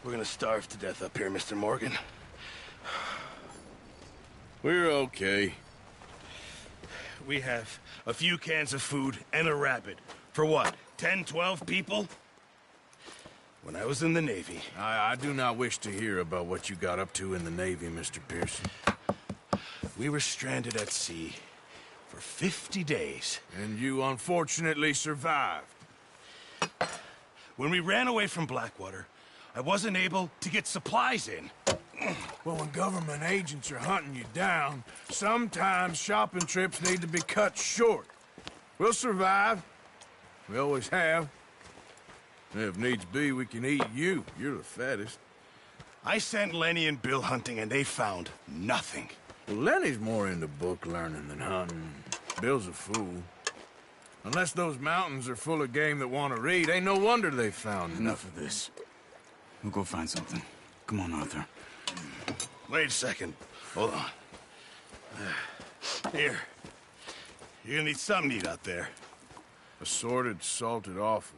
We're gonna starve to death up here, Mr. Morgan. We're okay. We have a few cans of food and a rabbit. For what, 10, 12 people? When I was in the Navy... I do not wish to hear about what you got up to in the Navy, Mr. Pearson. We were stranded at sea for 50 days. And you unfortunately survived. When we ran away from Blackwater, I wasn't able to get supplies in. Well, when government agents are hunting you down, sometimes shopping trips need to be cut short. We'll survive. We always have. If needs be, we can eat you. You're the fattest. I sent Lenny and Bill hunting, and they found nothing. Well, Lenny's more into book learning than hunting. Bill's a fool. Unless those mountains are full of game that want to read, ain't no wonder they found Enough of this. We'll go find something. Come on, Arthur. Wait a second. Hold on. Here. You're gonna need something to eat out there. Assorted, salted offal.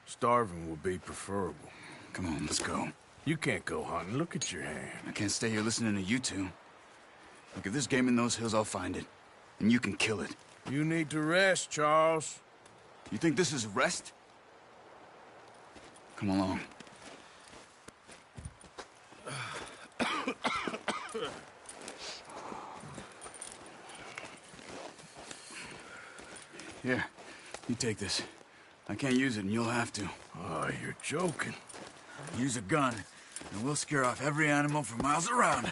Starving would be preferable. Come on, let's go. You can't go hunting. Look at your hand. I can't stay here listening to you two. Look, if there's game in those hills, I'll find it. And you can kill it. You need to rest, Charles. You think this is rest? Come along. Here, you take this. I can't use it, and you'll have to. Oh, you're joking. Use a gun, and we'll scare off every animal for miles around.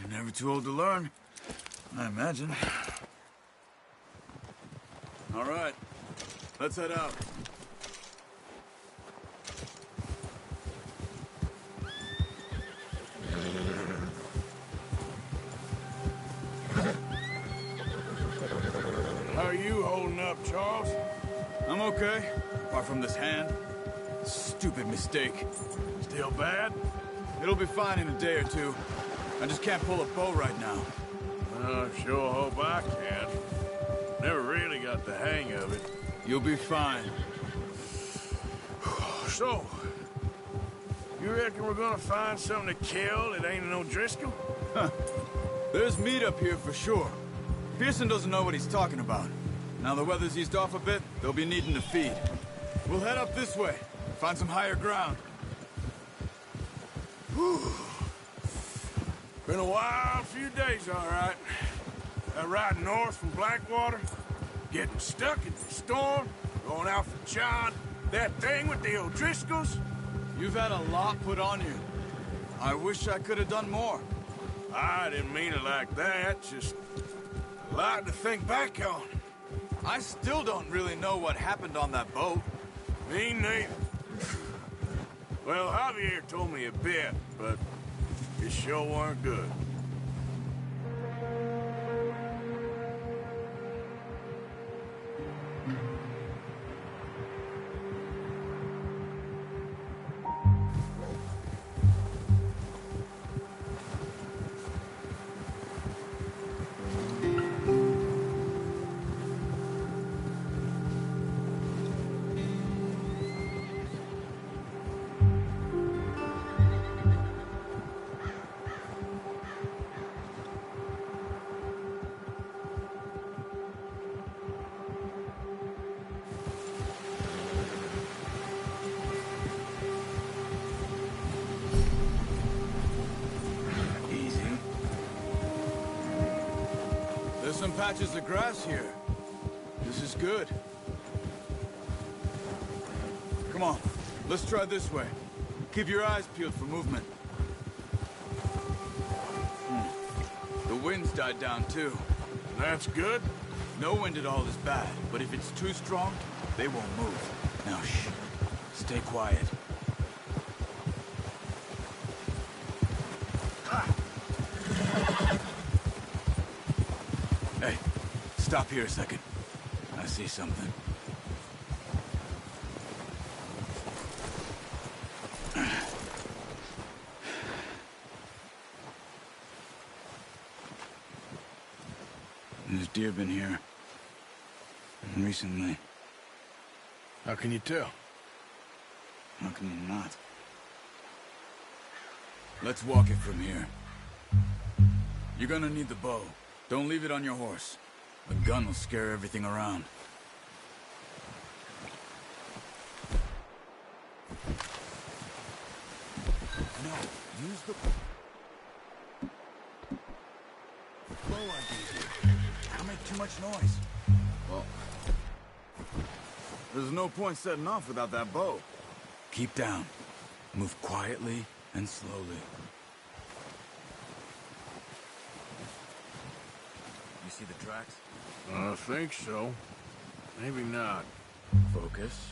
You're never too old to learn, I imagine. All right, let's head out. How are you holding up, Charles? I'm okay, apart from this hand. Stupid mistake. Still bad? It'll be fine in a day or two. I just can't pull a bow right now. I sure hope I can. Never really got the hang of it. You'll be fine. So, you reckon we're gonna find something to kill that ain't no Driscoll? Huh. There's meat up here for sure. Pearson doesn't know what he's talking about. Now the weather's eased off a bit, they'll be needing to feed. We'll head up this way, find some higher ground. Whew. Been a wild few days, all right. That ride north from Blackwater, getting stuck in the storm, going out for John, that thing with the O'Driscolls. You've had a lot put on you. I wish I could have done more. I didn't mean it like that, just a lot to think back on. I still don't really know what happened on that boat. Me neither. Well, Javier told me a bit, but it sure weren't good. There's some patches of grass here. This is good. Come on, let's try this way. Keep your eyes peeled for movement. The wind's died down too. That's good. No wind at all is bad, but if it's too strong, they won't move. Now shh, stay quiet. Hey, stop here a second. I see something. There's deer been here. Recently. How can you tell? How can you not? Let's walk it from here. You're gonna need the bow. Don't leave it on your horse. The gun will scare everything around. No, use the bow I gave you. Don't make too much noise. Well, there's no point setting off without that bow. Keep down. Move quietly and slowly. You see the tracks? I think so. Maybe not. Focus.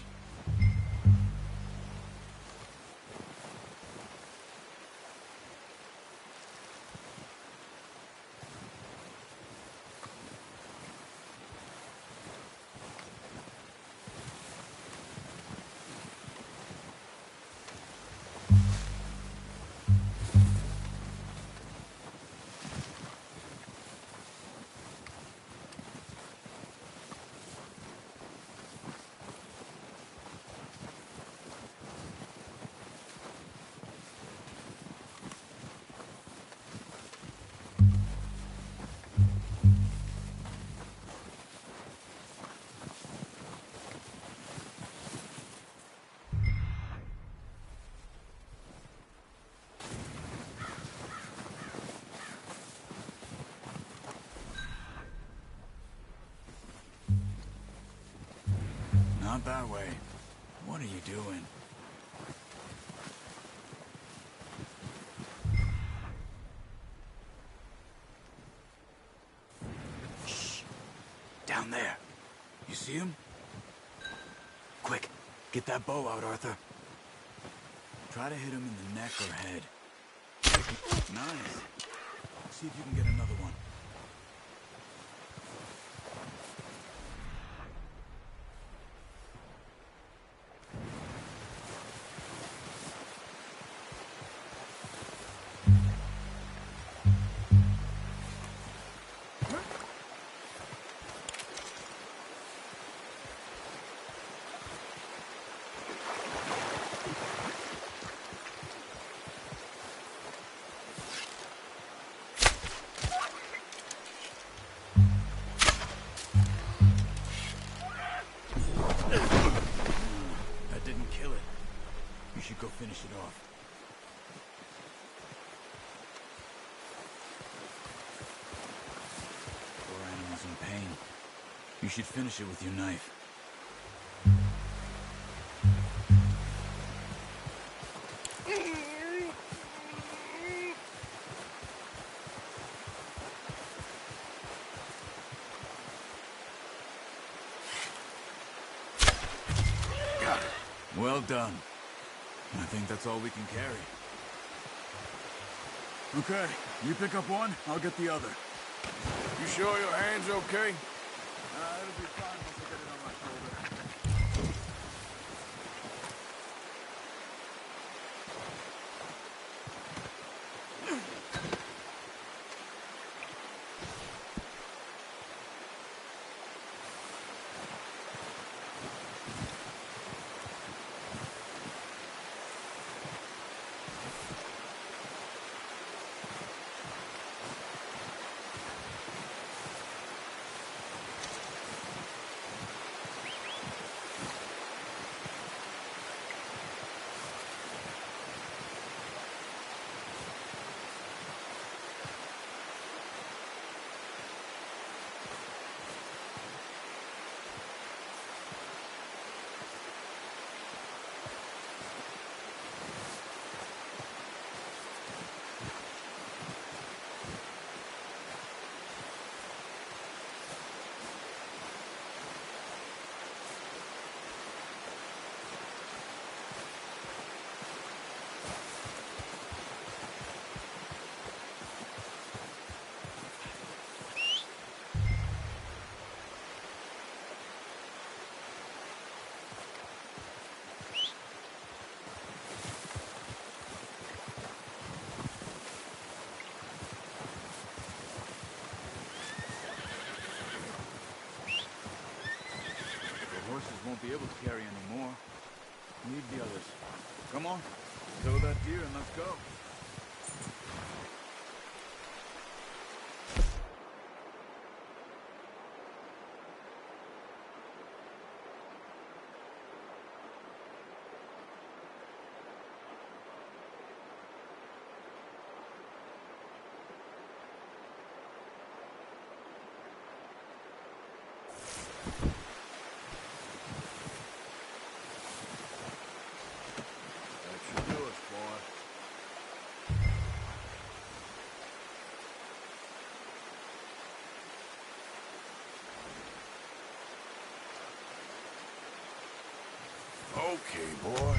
Not that way. What are you doing? Shh. Down there. You see him? Quick, get that bow out, Arthur. Try to hit him in the neck or head. Nice. See if you can get another one. Go finish it off. Poor animal's in pain. You should finish it with your knife. Got it. Well done. I think that's all we can carry. Okay, you pick up one, I'll get the other. You sure your hand's okay? It'll be fine once I get it on my shoulder. Won't be able to carry any more. Need the others. Come on. Kill that deer and let's go. Okay, boy.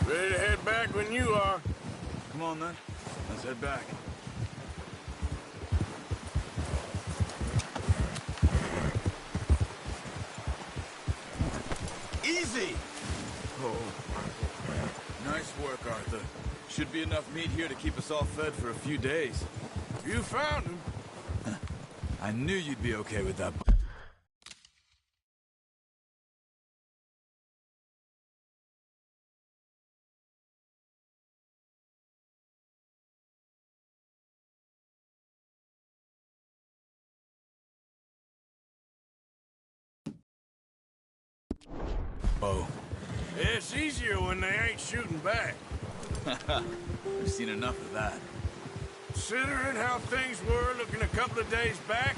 Ready to head back when you are. Come on, then. Let's head back. Easy! Oh. Nice work, Arthur. Should be enough meat here to keep us all fed for a few days. You found him. I knew you'd be okay with that. Bo. It's easier when they ain't shooting back. We've seen enough of that. Considering how things were looking a couple of days back,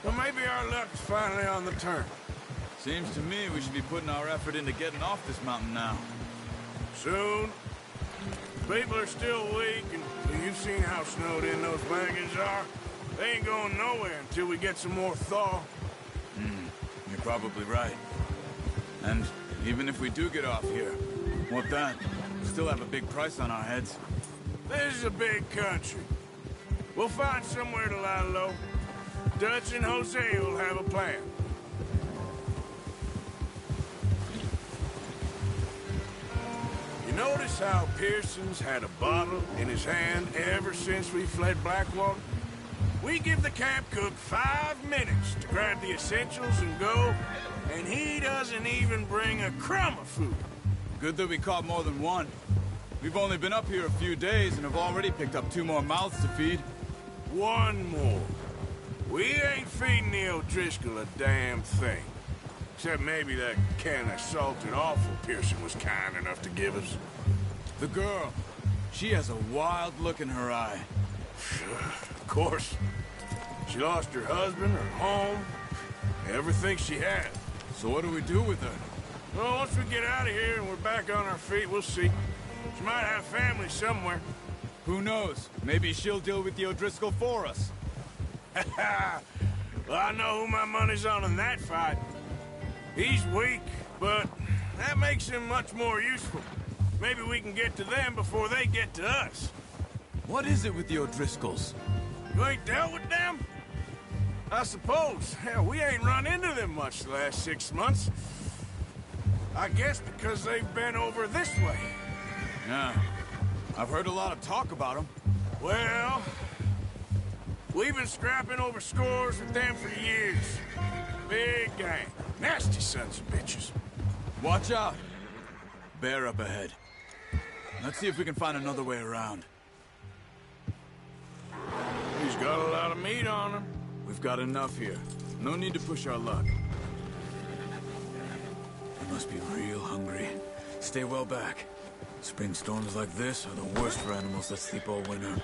well, maybe our luck's finally on the turn. Seems to me we should be putting our effort into getting off this mountain now. Soon. People are still weak, and you've seen how snowed in those wagons are. They ain't going nowhere until we get some more thaw. You're probably right. And even if we do get off here, what then? We still have a big price on our heads. This is a big country. We'll find somewhere to lie low. Dutch and Jose will have a plan. You notice how Pearson's had a bottle in his hand ever since we fled Blackwater? We give the camp cook 5 minutes to grab the essentials and go, and he doesn't even bring a crumb of food. Good that we caught more than one. We've only been up here a few days and have already picked up 2 more mouths to feed. 1 more. We ain't feeding the O'Driscoll a damn thing. Except maybe that can of salted offal Pearson was kind enough to give us. The girl. She has a wild look in her eye. Of course. She lost her husband, her home, everything she had. So what do we do with her? Well, once we get out of here and we're back on our feet, we'll see. She might have family somewhere. Who knows? Maybe she'll deal with the O'Driscoll for us. Well, I know who my money's on in that fight. He's weak, but that makes him much more useful. Maybe we can get to them before they get to us. What is it with the O'Driscolls? You ain't dealt with them? I suppose. Hell, we ain't run into them much the last 6 months. I guess because they've been over this way. Yeah. I've heard a lot of talk about them. Well, we've been scrapping over scores with them for years. Big gang. Nasty sons of bitches. Watch out. Bear up ahead. Let's see if we can find another way around. He's got a lot of meat on him. We've got enough here. No need to push our luck. We must be real hungry. Stay well back. Spring storms like this are the worst for animals that sleep all winter.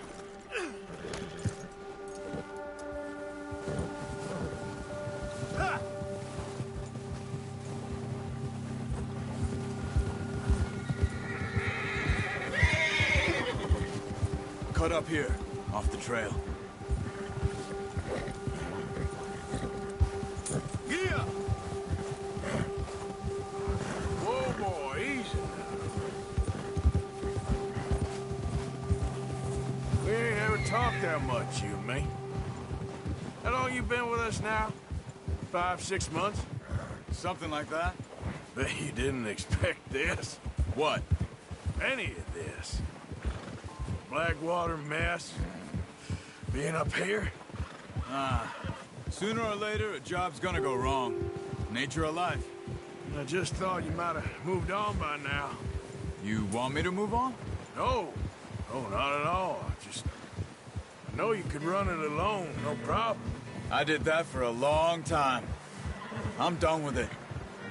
Cut up here, off the trail. Yeah! Whoa, boy, easy. We ain't ever talked that much, you and me. How long you been with us now? 5, 6 months? Something like that? Bet you didn't expect this. What? Any of this. Blackwater mess. Being up here. Sooner or later, a job's gonna go wrong. Nature of life. I just thought you might have moved on by now. You want me to move on? No. No, not at all. I know you could run it alone, no problem. I did that for a long time. I'm done with it.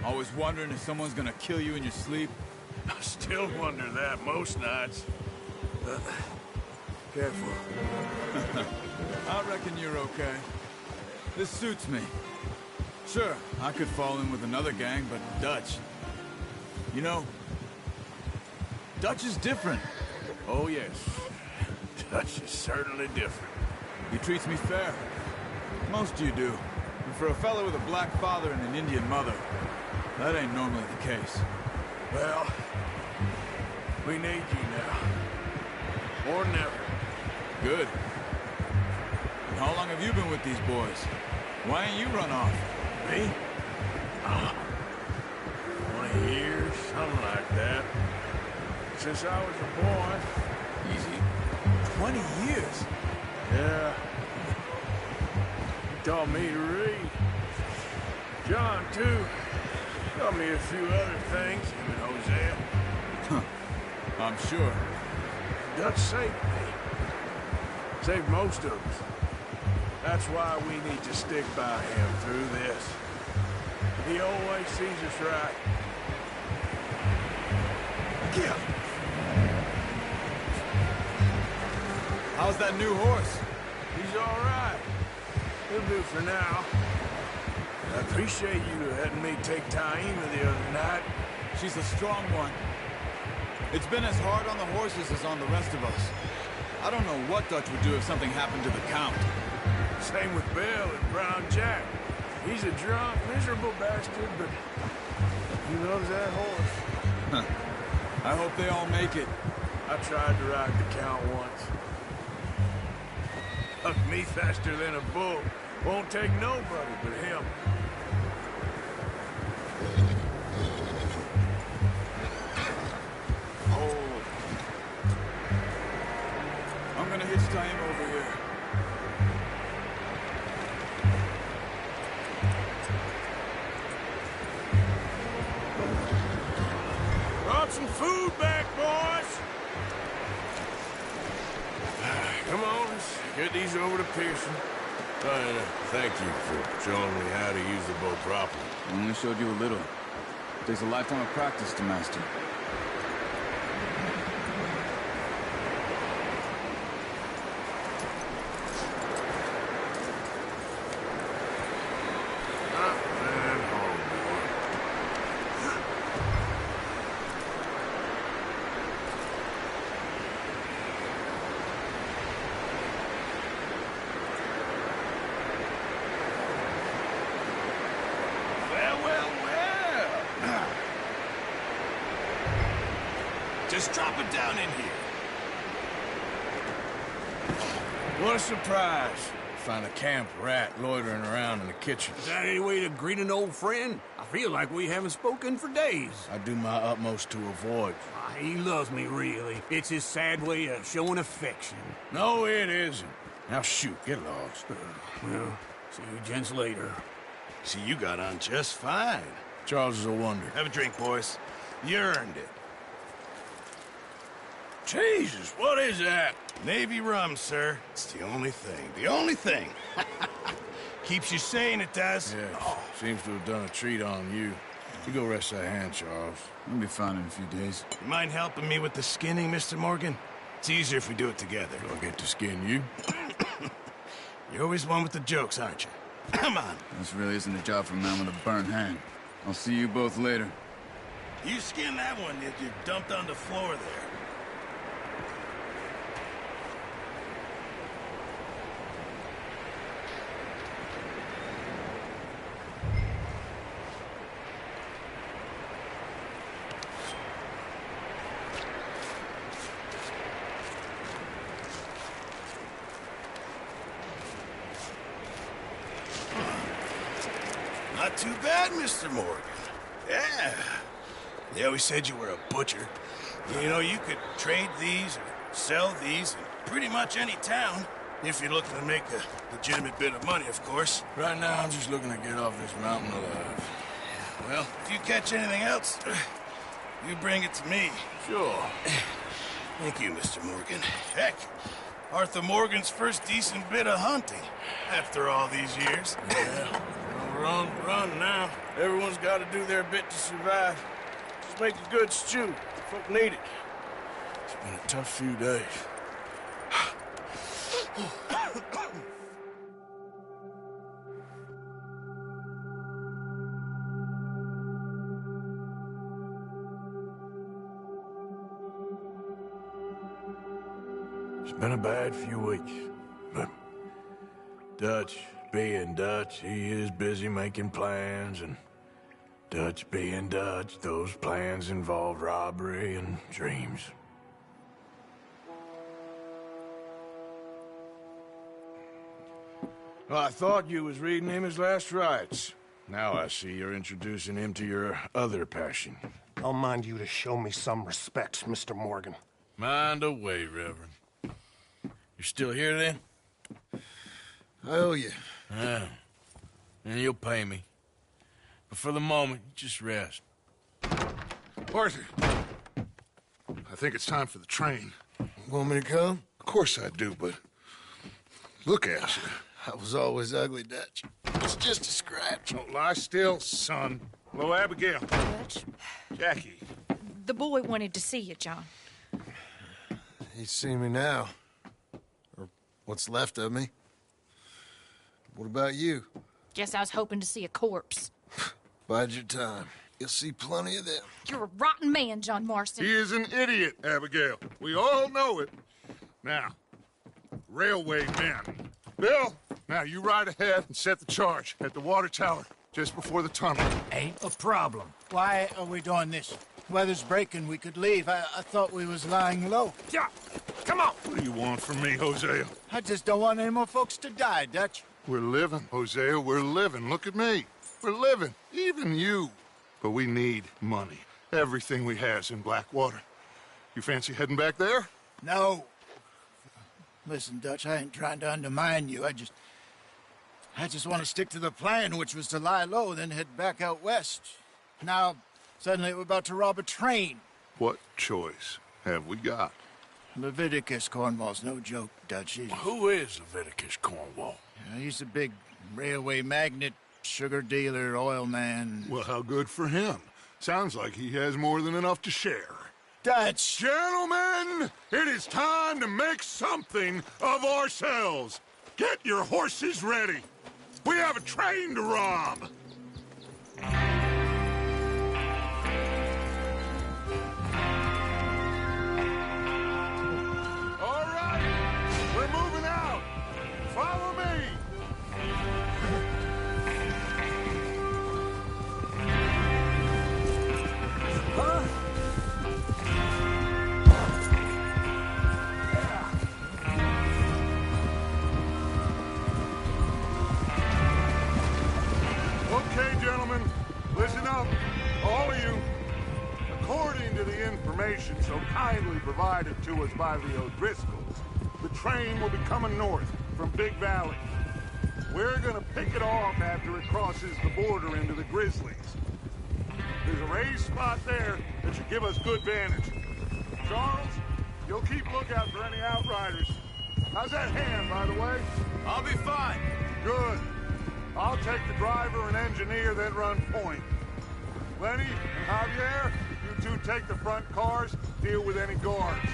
Always wondering if someone's gonna kill you in your sleep. I still wonder that most nights. Careful. I reckon you're okay. This suits me. Sure, I could fall in with another gang, but Dutch... You know, Dutch is different. Oh, yes. Dutch is certainly different. He treats me fair. Most you do. And for a fellow with a black father and an Indian mother, that ain't normally the case. Well, we need you now. More than ever. Good. And how long have you been with these boys? Why ain't you run off? Me? 20 years, something like that. Since I was a boy. Easy. 20 years? Yeah. He taught me to read. John, too. Taught me a few other things, him and Hosea. Huh. I'm sure. Dutch saved me. Saved most of us. That's why we need to stick by him through this. He always sees us right. Yeah. How's that new horse? He's all right. He'll do for now. I appreciate you letting me take Taima the other night. She's a strong one. It's been as hard on the horses as on the rest of us. I don't know what Dutch would do if something happened to the Count. Same with Bill and Brown Jack. He's a drunk, miserable bastard, but he loves that horse. Huh. I hope they all make it. I tried to ride the Count once. Hucked me faster than a bull. Won't take nobody but him. Oh. I'm gonna hitch him over here. Brought some food back, boys. Come on, let's get these over to Pearson. Thank you for showing me how to use the bow properly. I only showed you a little. It takes a lifetime of practice to master. Just drop it down in here. What a surprise. Find a camp rat loitering around in the kitchen. Is that any way to greet an old friend? I feel like we haven't spoken for days. I do my utmost to avoid. He loves me, really. It's his sad way of showing affection. No, it isn't. Now shoot, get lost. Well, see you gents later. See, you got on just fine. Charles is a wonder. Have a drink, boys. You earned it. Jesus, what is that? Navy rum, sir. It's the only thing. The only thing. Keeps you sane, it does. Yes, seems to have done a treat on you. You go rest that hand, Charles. I'll be fine in a few days. You mind helping me with the skinning, Mr. Morgan? It's easier if we do it together. Do I get to skin you? You're always one with the jokes, aren't you? Come on. This really isn't a job for a man with a burnt hand. I'll see you both later. You skin that one that you dumped on the floor there. Not too bad, Mr. Morgan. Yeah. They always said you were a butcher. You know, you could trade these or sell these in pretty much any town. If you're looking to make a legitimate bit of money, of course. Right now, I'm just looking to get off this mountain alive. Well, if you catch anything else, you bring it to me. Sure. Thank you, Mr. Morgan. Heck, Arthur Morgan's first decent bit of hunting after all these years. Yeah. Run now. Everyone's got to do their bit to survive. Just make a good stew. Folk need it. It's been a tough few days. It's been a bad few weeks, but Dutch being Dutch, he is busy making plans, and Dutch being Dutch, those plans involve robbery and dreams. Well, I thought you was reading him his last rites. Now I see you're introducing him to your other passion. I'll mind you to show me some respect, Mr. Morgan. Mind away, Reverend. You're still here, then? I owe you. Yeah. And you'll pay me. But for the moment, just rest. Arthur, I think it's time for the train. Want me to come? Of course I do, but look at you. I was always ugly, Dutch. It's just a scratch. Don't lie still, son. Hello, Abigail. Dutch, Jackie. the boy wanted to see you, John. He's seen me now. Or what's left of me. What about you? Guess I was hoping to see a corpse. Bide your time. You'll see plenty of them. You're a rotten man, John Marston. He is an idiot, Abigail. We all know it. Now, railway men. Bill, now you ride ahead and set the charge at the water tower just before the tunnel. Ain't a problem. Why are we doing this? Weather's breaking. We could leave. I thought we was lying low. Yeah, come on. What do you want from me, Hosea? I just don't want any more folks to die, Dutch. We're living, Hosea. We're living. Look at me. We're living. Even you. But we need money. Everything we has in Blackwater. You fancy heading back there? No. Listen, Dutch, I ain't trying to undermine you. I just want to stick to the plan, which was to lie low, then head back out west. Now, suddenly we're about to rob a train. What choice have we got? Leviticus Cornwall's no joke, Dutch. Who is Leviticus Cornwall? He's a big railway magnate, sugar dealer, oil man. Well, how good for him. Sounds like he has more than enough to share. Dutch! Gentlemen, it is time to make something of ourselves. Get your horses ready. We have a train to rob. All right, we're moving out. Follow me. Okay, gentlemen, listen up, all of you. According to the information so kindly provided to us by the O'Driscolls, the train will be coming north from Big Valley. We're gonna pick it off after it crosses the border into the Grizzlies. There's a raised spot there that should give us good vantage. Charles, you'll keep lookout for any outriders. How's that hand, by the way? I'll be fine. Good. I'll take the driver and engineer, then run point. Lenny and Javier, you two take the front cars, deal with any guards.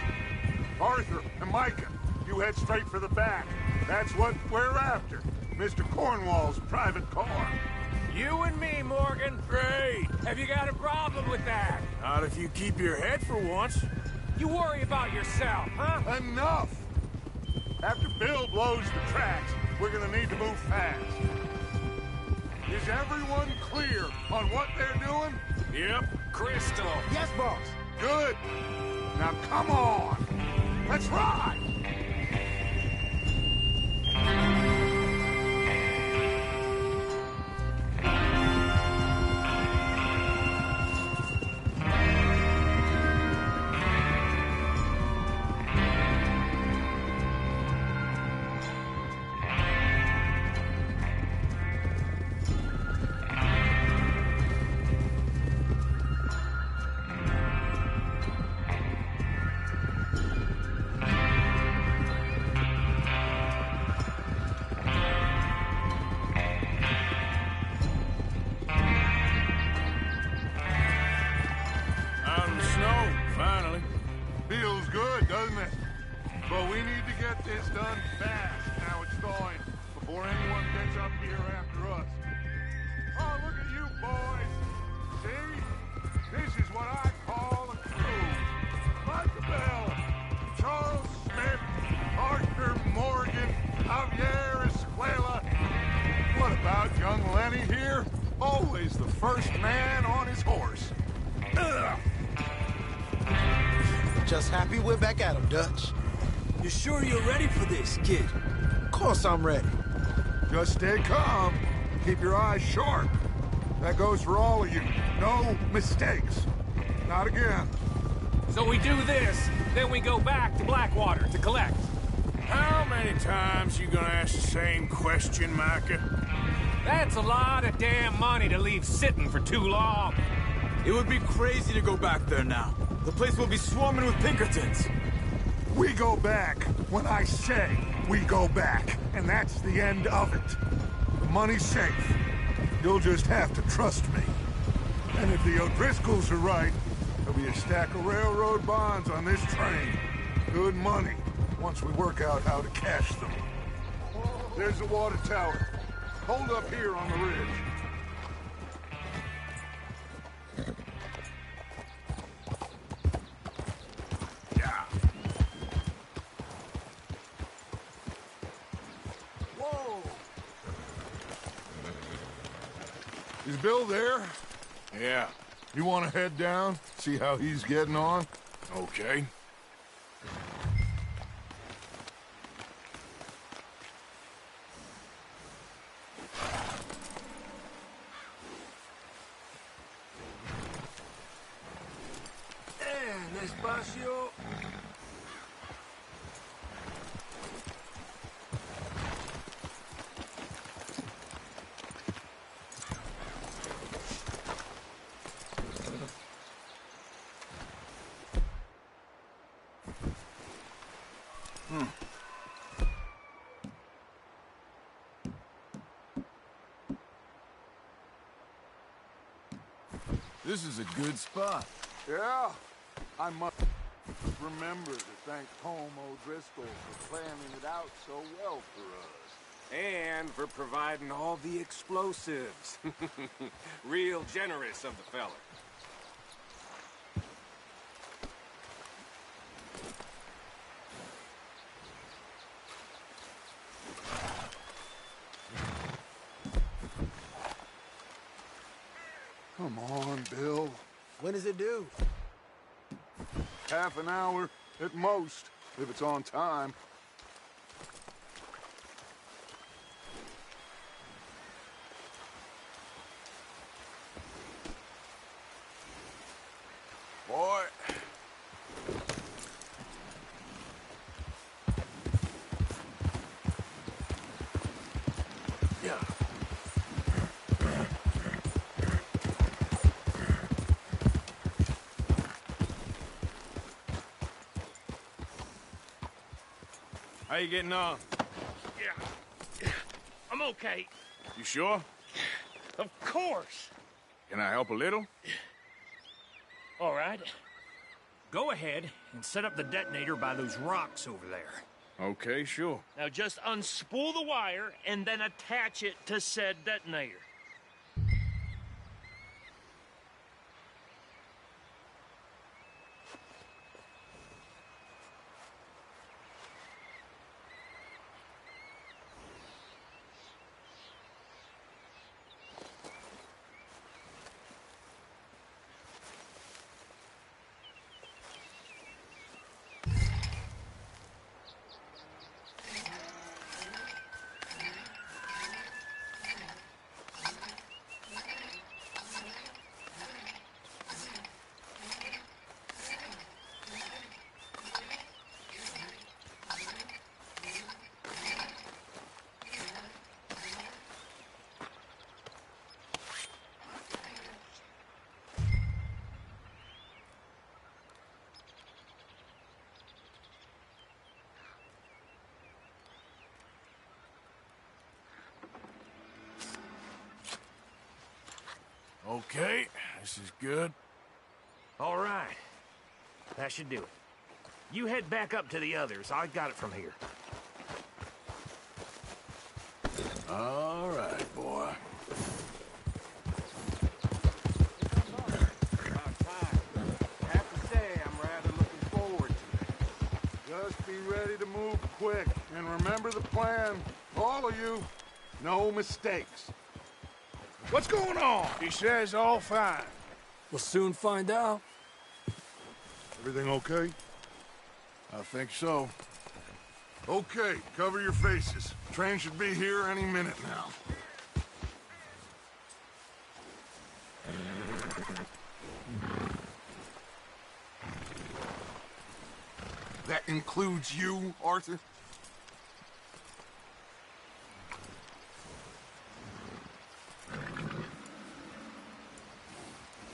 Arthur and Micah, you head straight for the back. That's what we're after. Mr. Cornwall's private car. You and me, Morgan. Great! Have you got a problem with that? Not if you keep your head for once. You worry about yourself, huh? Enough! After Bill blows the tracks, we're gonna need to move fast. Is everyone clear on what they're doing? Yep. Crystal. Yes, boss. Good. Now come on. Let's ride! But we need to get this done fast. Now it's thawing, before anyone gets up here after us. Oh, look at you boys. See? This is what I call a crew. Bell, Charles Smith, Arthur Morgan, Javier Escuela. What about young Lenny here? Always the first man on his horse. Ugh. Just happy we're back at him, Dutch. You sure you're ready for this, kid? Of course I'm ready. Just stay calm. Keep your eyes sharp. That goes for all of you. No mistakes. Not again. So we do this, then we go back to Blackwater to collect. How many times you gonna ask the same question, Micah? That's a lot of damn money to leave sitting for too long. It would be crazy to go back there now. The place will be swarming with Pinkertons. We go back when I say we go back, and that's the end of it. The money's safe. You'll just have to trust me. And if the O'Driscolls are right, there'll be a stack of railroad bonds on this train. Good money, once we work out how to cash them. There's the water tower. Hold up here on the ridge. Yeah. Whoa! Is Bill there? Yeah. You want to head down, see how he's getting on? Okay. Despacio. This is a good spot. Yeah. I must remember to thank Home O'Driscoll for planning it out so well for us. And for providing all the explosives. Real generous of the fella. Come on, Bill. When does it due? Half an hour at most, if it's on time. Boy. Yeah. How you getting on? Yeah. I'm okay. You sure? Of course. Can I help a little? All right. Go ahead and set up the detonator by those rocks over there. Okay, sure. Now just unspool the wire and then attach it to said detonator. Okay, this is good. All right. That should do it. You head back up to the others. I got it from here. All right, boy. About time. I have to say, I'm rather looking forward to it. Just be ready to move quick. And remember the plan. All of you. No mistakes. What's going on? He says all fine. We'll soon find out. Everything okay? I think so. Okay, cover your faces. Train should be here any minute now. That includes you, Arthur?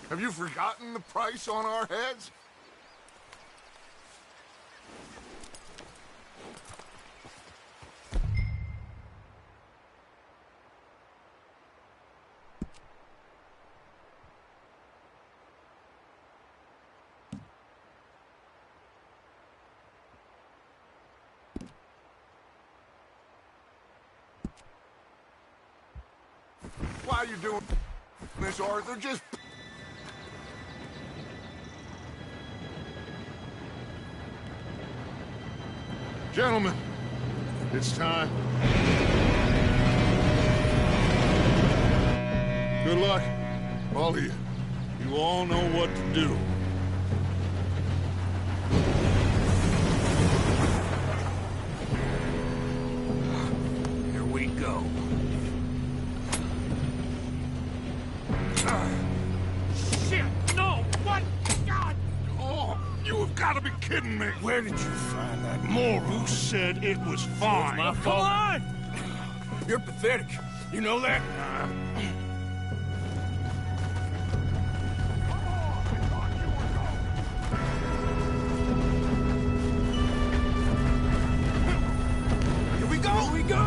Have you forgotten the price on our heads? Why are you doing this, Arthur? Just... Gentlemen, it's time. Good luck, all of you. You all know what to do. Here we go. Shit! No! What? God! Oh, you have got to be kidding me. Where did you find that Moral? Who said it was fine? my fault. Come on! You're pathetic. You know that? Here we go! Here we go!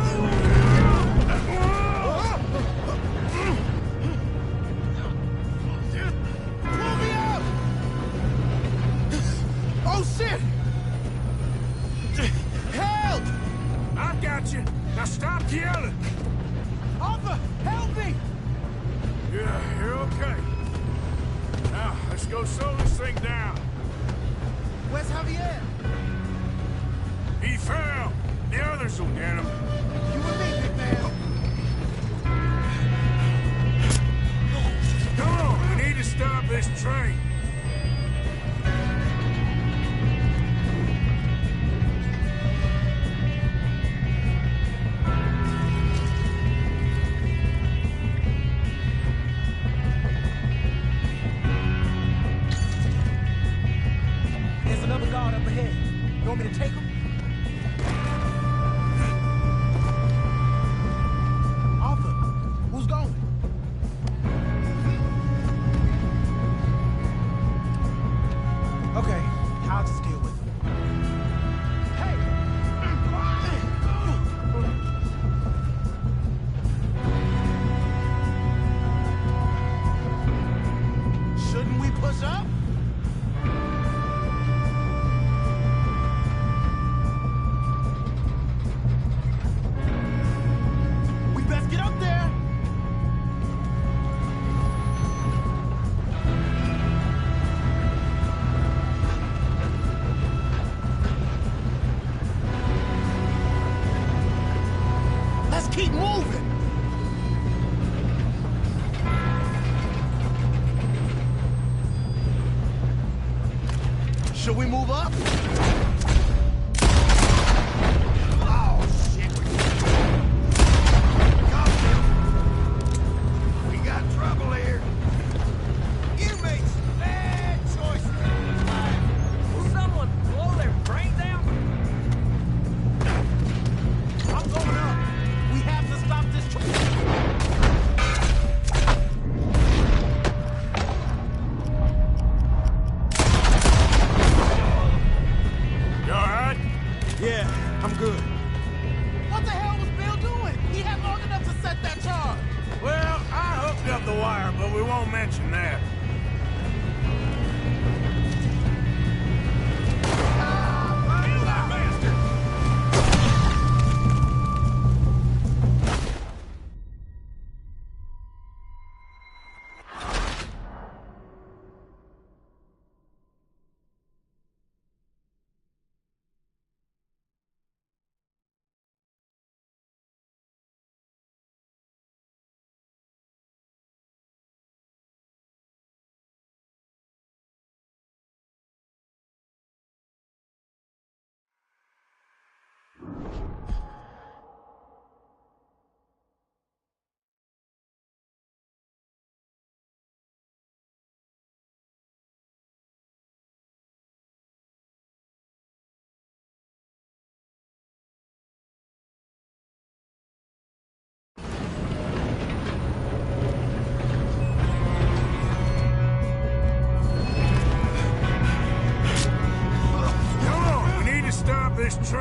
Pull me up! Oh, shit! Help! I got you. Now stop yelling. Arthur, help me! Yeah, you're okay. Now, let's go slow this thing down. Where's Javier? He fell. The others will get him. You and me, big man. Come on, we need to stop this train. There's another guard up ahead. You want me to take him? Arthur, who's going? Okay, I'll just deal with him. Hey! Shouldn't we push up? We best get up there. Let's keep moving. Should we move up? Oh, shit. We got trouble here. You make some bad choices in life. Will someone blow their brains out? I'm going up. We have to stop this train. You all right? Yeah, I'm good. What the hell was Bill doing? He had long enough to set that charge. Well, I hooked up the wire, but we won't mention that. Ah!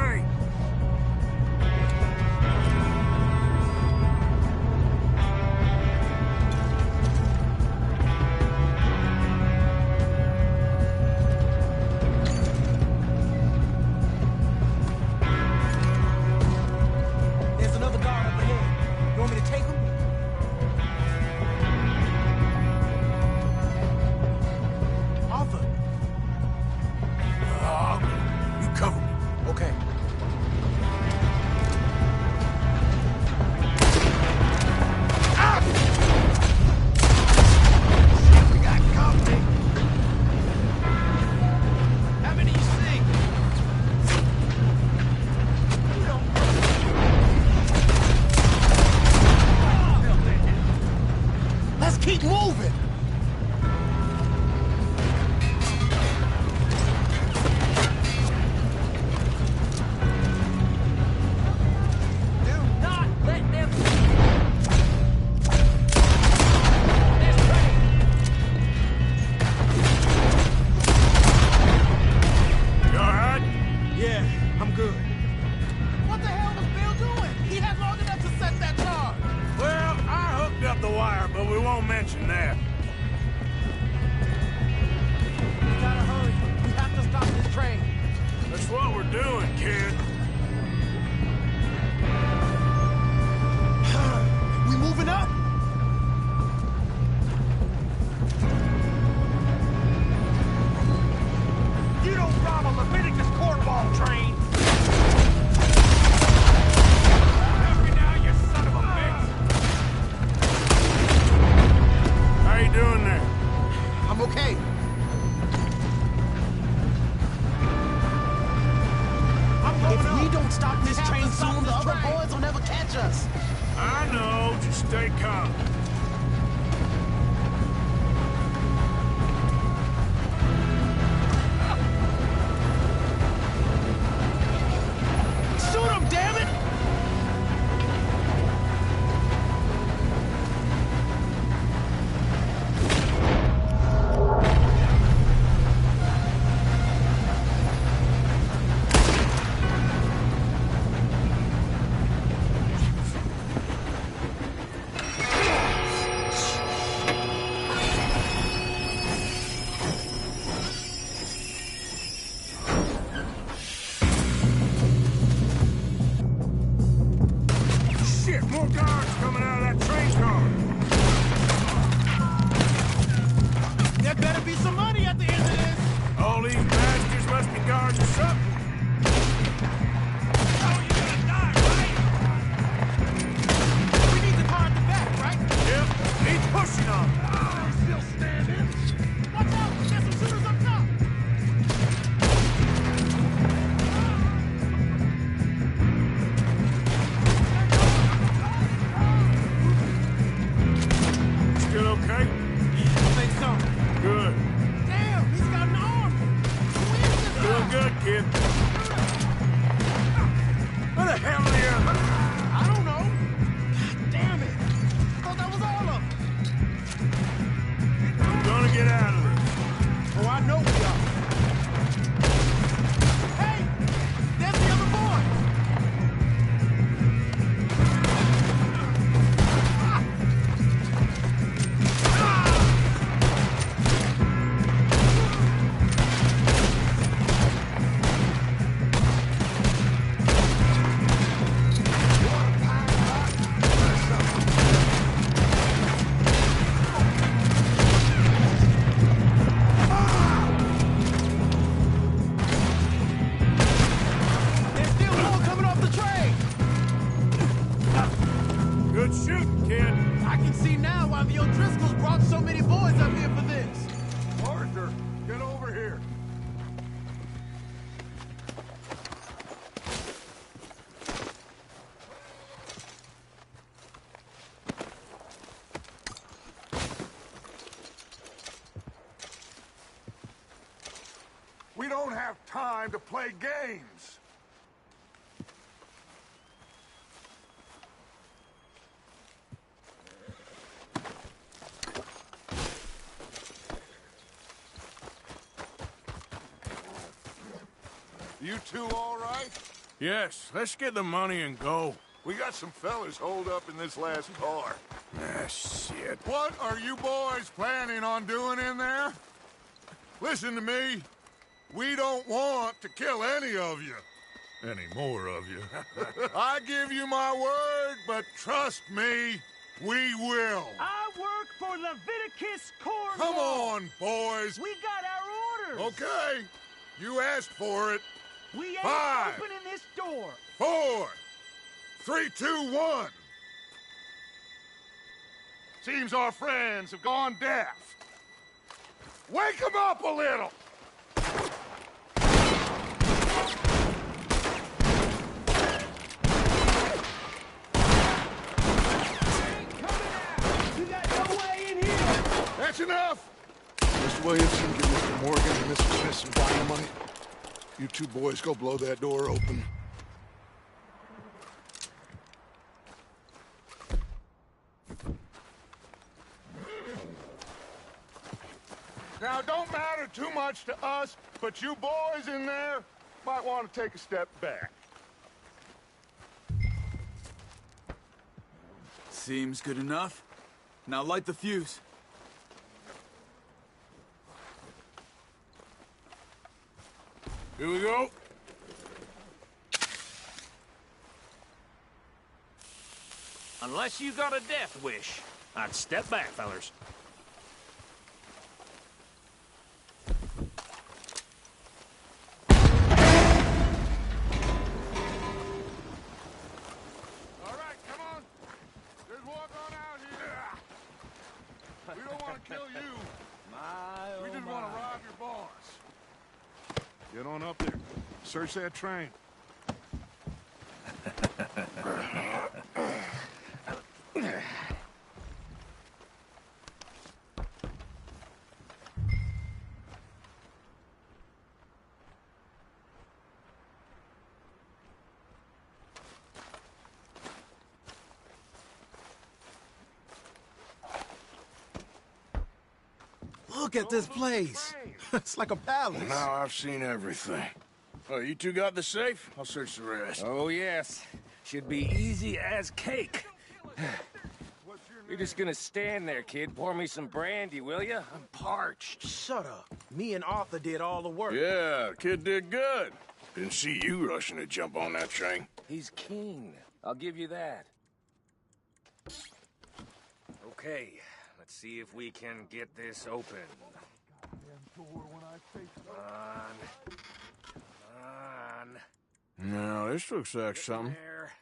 train! There's another guard up ahead. You want me to take him? Arthur! You cover me. Okay. We got company! How many you see? Let's keep moving! Do not let them... You alright? Yeah, I'm good. What the hell was Bill doing? He had long enough to set that charge. Well, I hooked up the wire, but we won't mention that. We gotta hurry. We have to stop this train. That's what we're doing, kid. We moving up? You don't rob a Leviticus cornball train! Help me now, you son of a bitch! How you doing there? I'm okay. If we don't stop this train soon, the other boys will never catch us. I know, just stay calm. Shoot him, damn it! Shit, more guards coming out of that train car. There better be some money at the end of this. All these bastards must be guards or something. Oh, you're gonna die, right? We need the car at the back, right? Yep, he's pushing on. Still standing. Watch out! There's some shooters up top. Still okay? I think so. Good. Damn, he's got an arm. Who is this guy? Doing good, kid. Where the hell are the others? I don't know. God damn it. I thought that was all of them. We're gonna get out of this. Oh, I know we are. Hey! There's the other boy! There's still more coming off the train! Good shooting, kid. I can see now why the O'Driscolls brought so many boys up here for this. Arthur, get over here. We don't have time to play games. You two all right? Yes, let's get the money and go. We got some fellas holed up in this last car. Ah, shit. What are you boys planning on doing in there? Listen to me. We don't want to kill any of you. Any more of you. I give you my word, but trust me, we will. I work for Leviticus Cornwall. Come on, boys. We got our orders. Okay. You asked for it. We ain't 5, opening this door. 4, 3, 2, 1. Seems our friends have gone deaf. Wake them up a little. That's enough! Mr. Williamson, give Mr. Morgan and Mr. Smith some dynamite. You two boys go blow that door open. Now, don't matter too much to us, but you boys in there might want to take a step back. Seems good enough. Now light the fuse. Here we go. Unless you got a death wish, I'd step back, fellers. All right, come on. Just walk on out here. We don't want to kill you. We just want to rob your boss. Get on up there. Search that train. Look at this place. It's like a palace. Now I've seen everything. Oh, you two got the safe? I'll search the rest. Oh, yes. Should be easy as cake. You're just gonna stand there, kid. Pour me some brandy, will you? I'm parched. Shut up. Me and Arthur did all the work. Yeah, kid did good. Didn't see you rushing to jump on that train. He's keen. I'll give you that. Okay, let's see if we can get this open. Come on. Come on. No, this looks like something. There.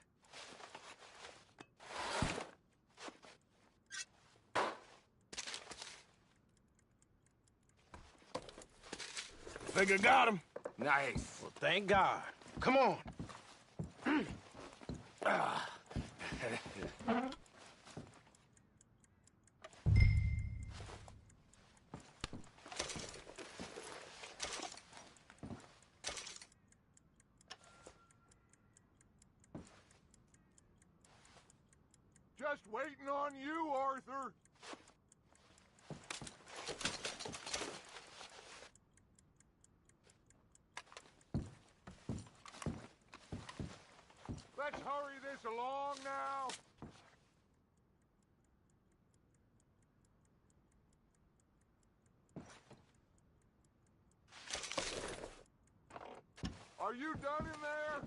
Think I got him. Nice. Well, thank God. Come on. Just waiting on you, Arthur. Let's hurry this along now. Are you done in there?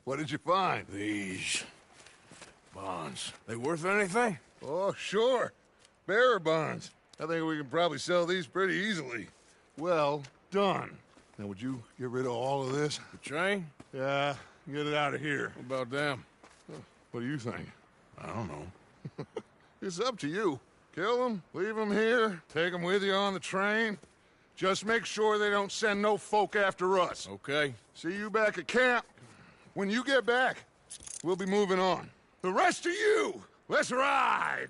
What did you find? These bonds. They worth anything? Oh, sure. Bearer bonds. I think we can probably sell these pretty easily. Well done. Now, would you get rid of all of this? The train? Yeah, get it out of here. What about them? What do you think? I don't know. It's up to you. Kill them, leave them here, take them with you on the train. Just make sure they don't send no folk after us. Okay. See you back at camp. When you get back, we'll be moving on. The rest of you, let's ride!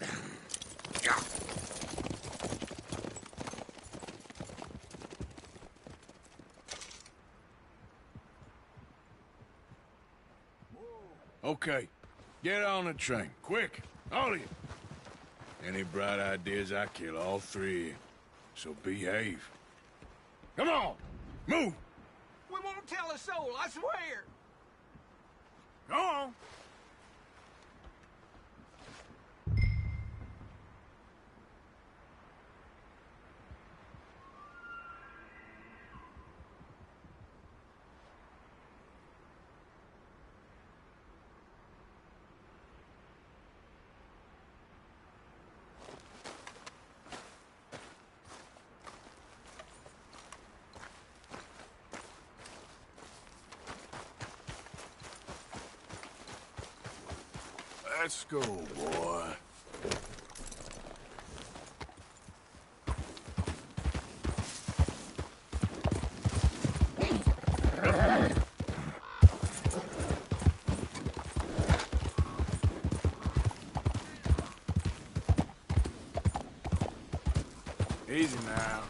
Okay. Get on the train. Quick. All of you. Any bright ideas, I kill all three of you. So behave. Come on! Move! We won't tell a soul, I swear! Go on! Let's go, boy. Easy now.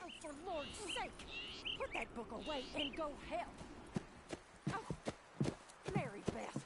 Oh, for Lord's sake, put that book away and go help. Oh, Mary Beth.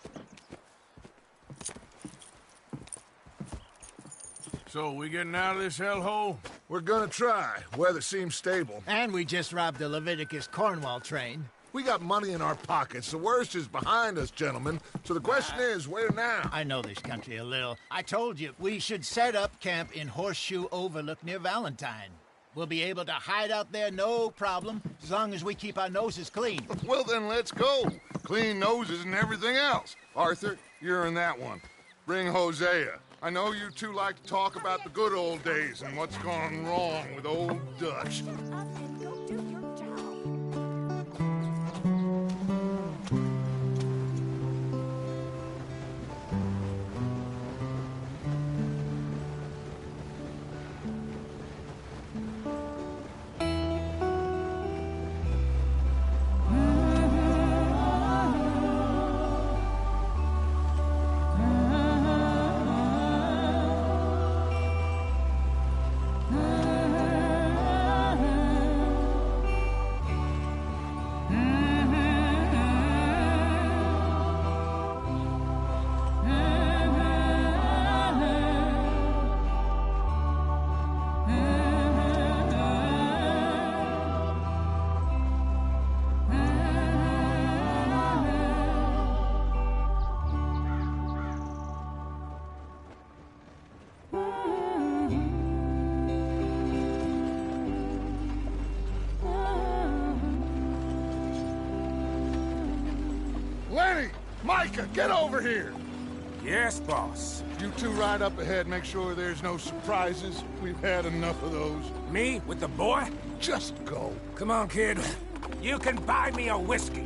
So, we getting out of this hellhole? We're gonna try. Weather seems stable. And we just robbed the Leviticus Cornwall train. We got money in our pockets. The worst is behind us, gentlemen. So the question is, where now? I know this country a little. I told you, we should set up camp in Horseshoe Overlook near Valentine. We'll be able to hide out there, no problem, as long as we keep our noses clean. Well, then let's go. Clean noses and everything else. Arthur, you're in that one. Bring Hosea. I know you two like to talk about the good old days and what's gone wrong with old Dutch. Micah, get over here! Yes, boss. You two ride up ahead, make sure there's no surprises. We've had enough of those. Me? With the boy? Just go. Come on, kid. You can buy me a whiskey.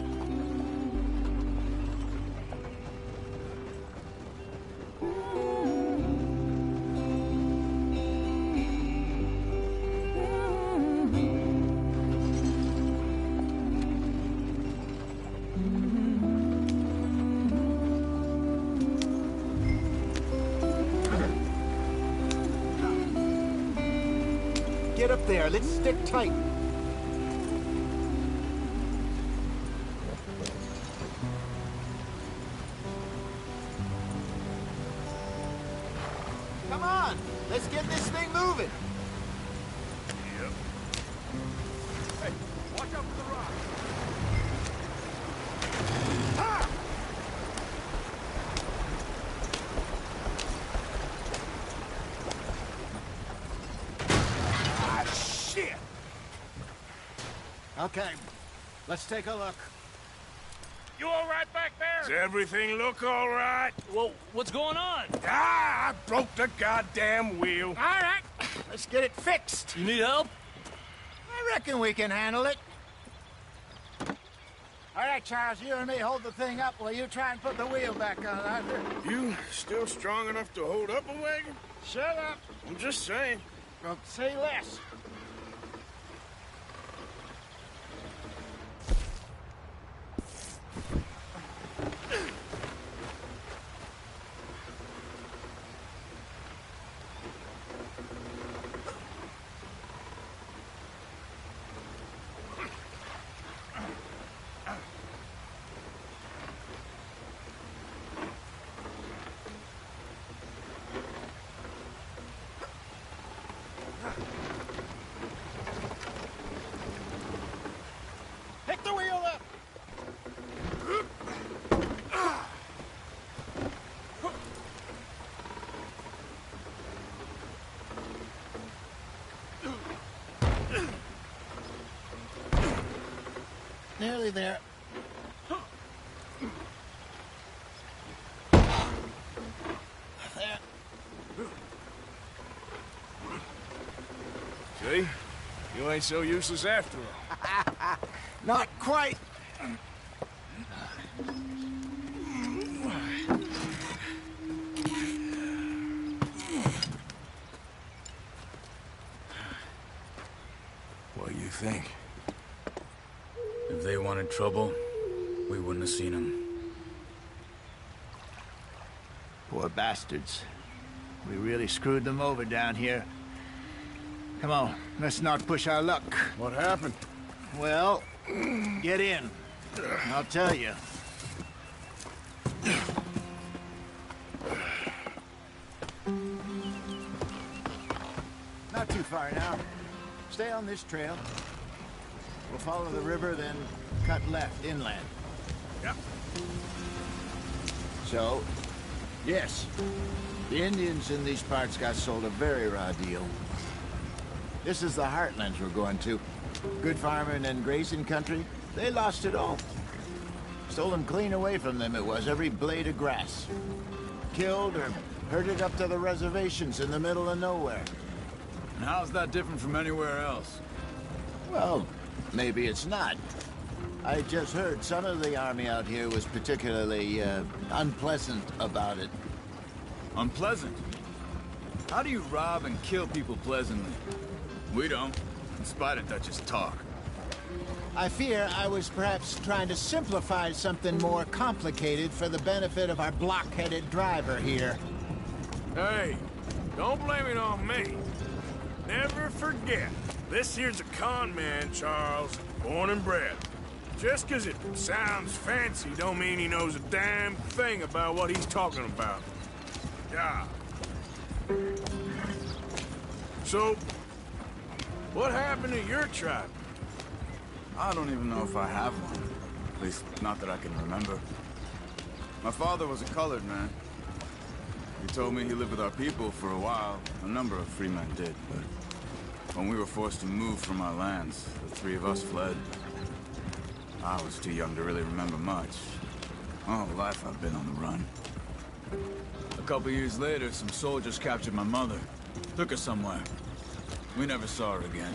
Get up there. Let's stick tight. Come on, let's get this thing moving. Yep. Hey, watch out for the rock. Ha! Ah, shit! Okay, let's take a look. You all right back there? Does everything look all right? Well, what's going on? Ah, I broke the goddamn wheel. All right, let's get it fixed. You need help? I reckon we can handle it. All right, Charles, you and me hold the thing up while you try and put the wheel back on, Arthur. You still strong enough to hold up a wagon? Shut up. I'm just saying. Well, say less. Pick the wheel up. Nearly there. There. See? You ain't so useless after all. Not quite. What do you think? If they wanted trouble, we wouldn't have seen them. Poor bastards. We really screwed them over down here. Come on, let's not push our luck. What happened? Well, get in. I'll tell you. Not too far now. Stay on this trail. We'll follow the river, then cut left inland. Yep. So, yes, the Indians in these parts got sold a very raw deal. This is the heartlands we're going to. Good farming and grazing country, they lost it all. Stolen clean away from them it was, every blade of grass. Killed or herded up to the reservations in the middle of nowhere. And how's that different from anywhere else? Well, maybe it's not. I just heard some of the army out here was particularly, unpleasant about it. Unpleasant? How do you rob and kill people pleasantly? We don't, in spite of Dutch's talk. I fear I was perhaps trying to simplify something more complicated for the benefit of our block-headed driver here. Hey, don't blame it on me. Never forget, this here's a con man, Charles, born and bred. Just 'cause it sounds fancy don't mean he knows a damn thing about what he's talking about. Yeah. So, what happened to your tribe? I don't even know if I have one. At least, not that I can remember. My father was a colored man. He told me he lived with our people for a while. A number of free men did, but when we were forced to move from our lands, the three of us fled. I was too young to really remember much. My whole life I've been on the run. A couple years later, some soldiers captured my mother. Took her somewhere. We never saw her again.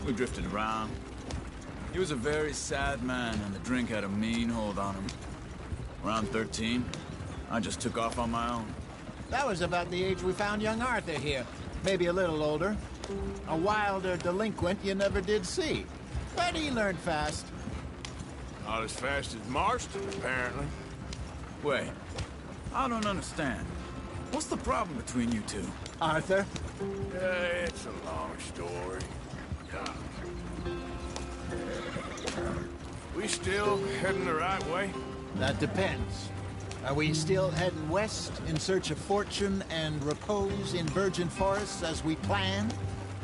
We drifted around. He was a very sad man, and the drink had a mean hold on him. Around 13, I just took off on my own. That was about the age we found young Arthur here. Maybe a little older. A wilder delinquent you never did see. But he learned fast. Not as fast as Marston, apparently. Wait, I don't understand. What's the problem between you two? Arthur? It's a long story. We still heading the right way? That depends. Are we still heading west in search of fortune and repose in virgin forests as we planned?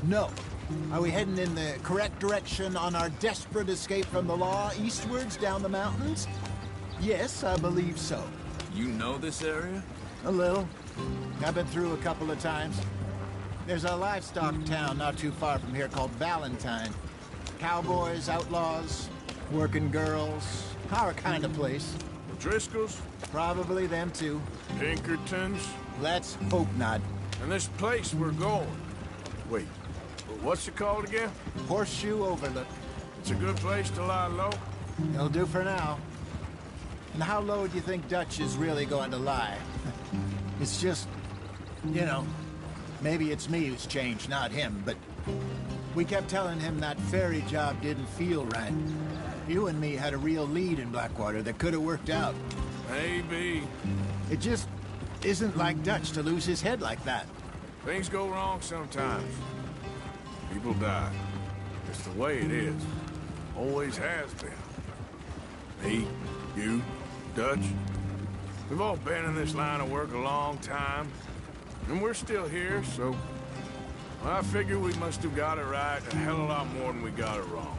No. Are we heading in the correct direction on our desperate escape from the law eastwards down the mountains? Yes, I believe so. You know this area? A little. I've been through a couple of times. There's a livestock town not too far from here called Valentine. Cowboys, outlaws, working girls, our kind of place. Driscolls? Probably them too. Pinkertons? Let's hope not. And this place we're going. Wait, what's it called again? Horseshoe Overlook. It's a good place to lie low? It'll do for now. And how low do you think Dutch is really going to lie? It's just, you know, maybe it's me who's changed, not him, but we kept telling him that ferry job didn't feel right. You and me had a real lead in Blackwater that could have worked out. Maybe. It just isn't like Dutch to lose his head like that. Things go wrong sometimes. People die. It's the way it is. Always has been. Me, you, Dutch. We've all been in this line of work a long time. And we're still here, so... I figure we must have got it right a hell of a lot more than we got it wrong.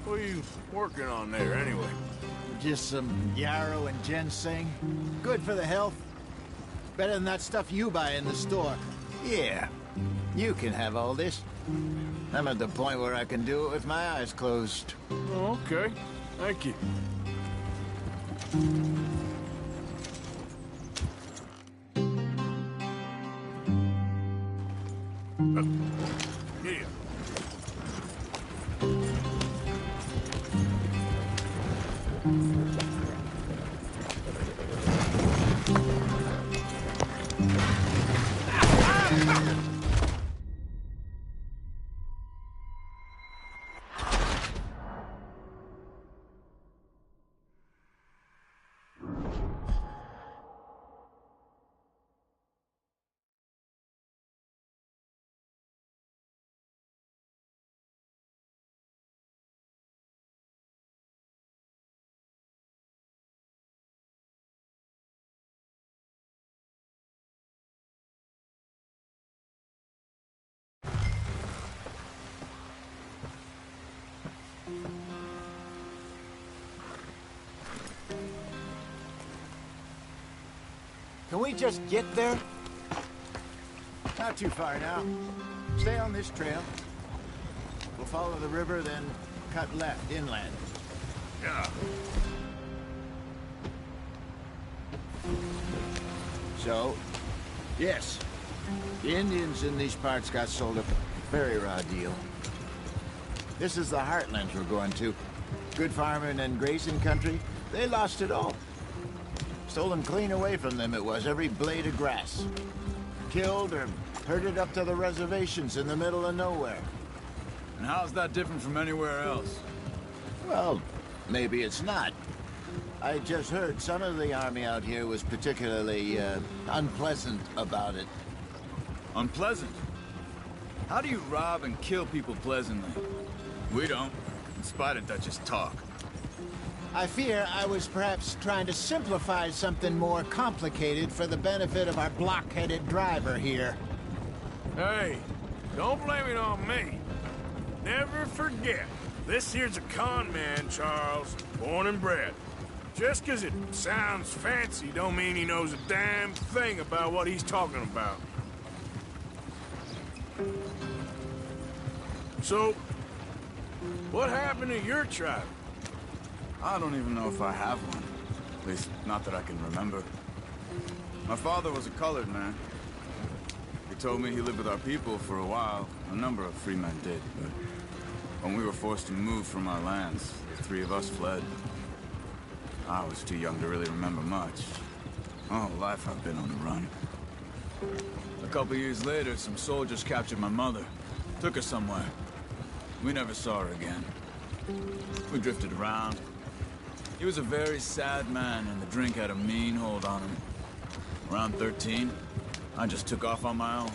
What are you working on there, anyway? Just some yarrow and ginseng. Good for the health. Better than that stuff you buy in the store. Yeah, you can have all this. I'm at the point where I can do it with my eyes closed. Oh, okay. Thank you. Yeah. Can we just get there? Not too far now. Stay on this trail. We'll follow the river, then cut left inland. Yeah. So, yes, the Indians in these parts got sold a very raw deal. This is the heartlands we're going to. Good farming and grazing country. They lost it all. Stolen clean away from them it was, every blade of grass. Killed or herded up to the reservations in the middle of nowhere. And how's that different from anywhere else? Well, maybe it's not. I just heard some of the army out here was particularly, unpleasant about it. Unpleasant? How do you rob and kill people pleasantly? We don't, in spite of Dutch's talk. I fear I was perhaps trying to simplify something more complicated for the benefit of our block-headed driver here. Hey, don't blame it on me. Never forget, this here's a con man, Charles, born and bred. Just 'cause it sounds fancy don't mean he knows a damn thing about what he's talking about. So, what happened to your tribe? I don't even know if I have one. At least, not that I can remember. My father was a colored man. He told me he lived with our people for a while. A number of free men did, but when we were forced to move from our lands, the three of us fled. I was too young to really remember much. All life I've been on the run. A couple years later, some soldiers captured my mother. Took her somewhere. We never saw her again. We drifted around. He was a very sad man, and the drink had a mean hold on him. Around 13, I just took off on my own.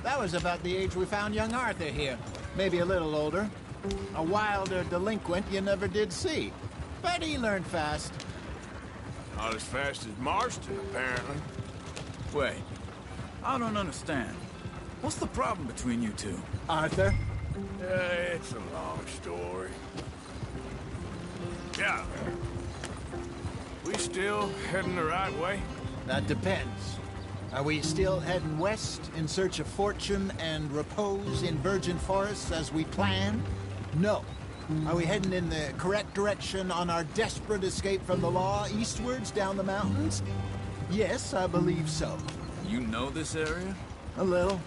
That was about the age we found young Arthur here. Maybe a little older. A wilder delinquent you never did see. But he learned fast. Not as fast as Marston, apparently. Wait, I don't understand. What's the problem between you two? Arthur? It's a long story. Yeah. We still heading the right way? That depends. Are we still heading west in search of fortune and repose in virgin forests as we planned? No. Are we heading in the correct direction on our desperate escape from the law eastwards down the mountains? Yes, I believe so. You know this area? A little.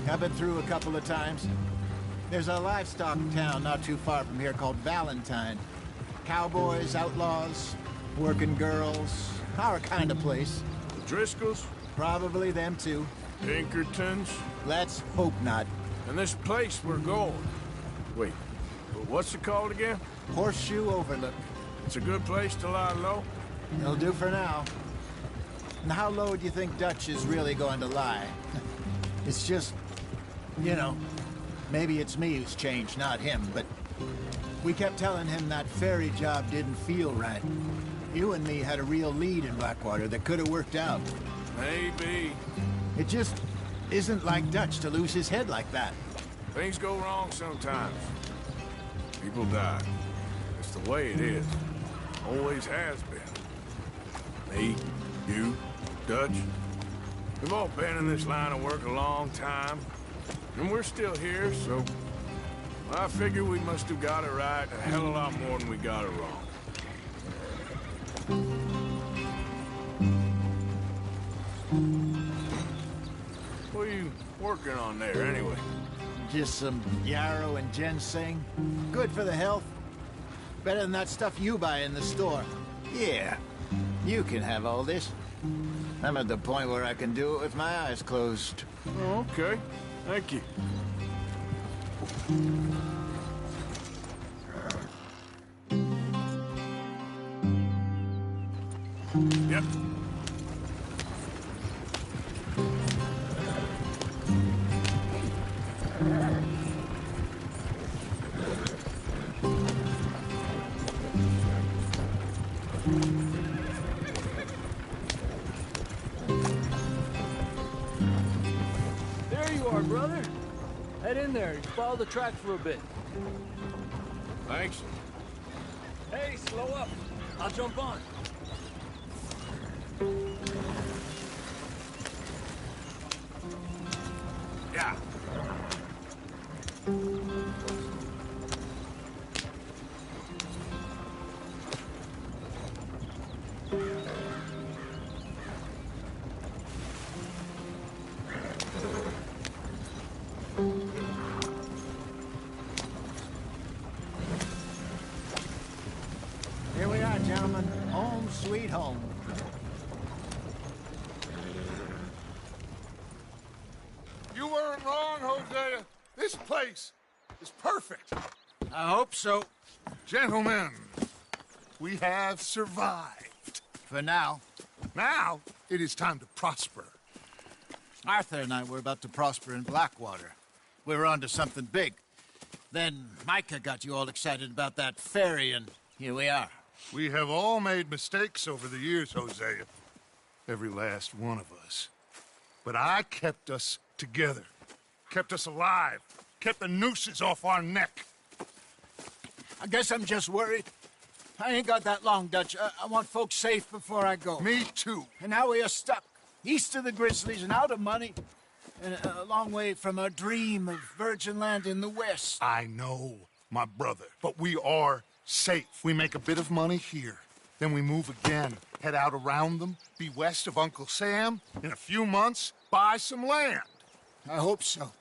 I've been through a couple of times. There's a livestock town not too far from here called Valentine. Cowboys, outlaws, working girls, our kind of place. The Driscolls? Probably them too. Pinkertons? Let's hope not. And this place we're going. Wait, what's it called again? Horseshoe Overlook. It's a good place to lie low? It'll do for now. And how low do you think Dutch is really going to lie? It's just, you know, maybe it's me who's changed, not him, but we kept telling him that ferry job didn't feel right. You and me had a real lead in Blackwater that could have worked out. Maybe. It just isn't like Dutch to lose his head like that. Things go wrong sometimes. People die. It's the way it is. Always has been. Me, you, Dutch. We've all been in this line of work a long time. And we're still here, so... I figure we must have got it right a hell of a lot more than we got it wrong. What are you working on there, anyway? Just some yarrow and ginseng. Good for the health. Better than that stuff you buy in the store. Yeah, you can have all this. I'm at the point where I can do it with my eyes closed. Oh, okay. Thank you. Yep. There you are, brother. Head in there. Follow the track for a bit. Thanks. Hey, slow up. I'll jump on. Yeah. Here we are, gentlemen. Home sweet home. You weren't wrong, Hosea. This place is perfect. I hope so. Gentlemen, we have survived. For now. Now, it is time to prosper. Arthur and I were about to prosper in Blackwater. We were onto something big. Then Micah got you all excited about that ferry, and here we are. We have all made mistakes over the years, Hosea. Every last one of us. But I kept us together. Kept us alive. Kept the nooses off our neck. I guess I'm just worried. I ain't got that long, Dutch. I want folks safe before I go. Me too. And now we are stuck. East of the Grizzlies and out of money. And a long way from our dream of virgin land in the west. I know, my brother. But we are safe. We make a bit of money here. Then we move again. Head out around them. Be west of Uncle Sam. In a few months, buy some land. I hope so.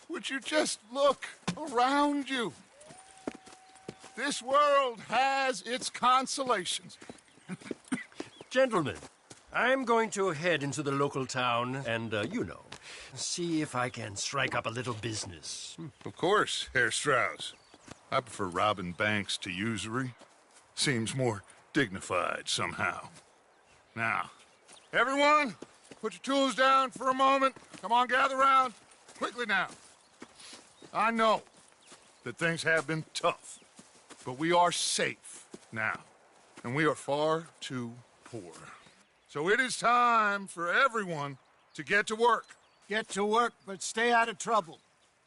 Would you just look around you? This world has its consolations. Gentlemen, I'm going to head into the local town and, you know, see if I can strike up a little business. Of course, Herr Strauss. I prefer robbing banks to usury. Seems more dignified somehow. Now, everyone, put your tools down for a moment. Come on, gather round. Quickly now. I know that things have been tough. But we are safe now, and we are far too poor. So it is time for everyone to get to work. Get to work, but stay out of trouble.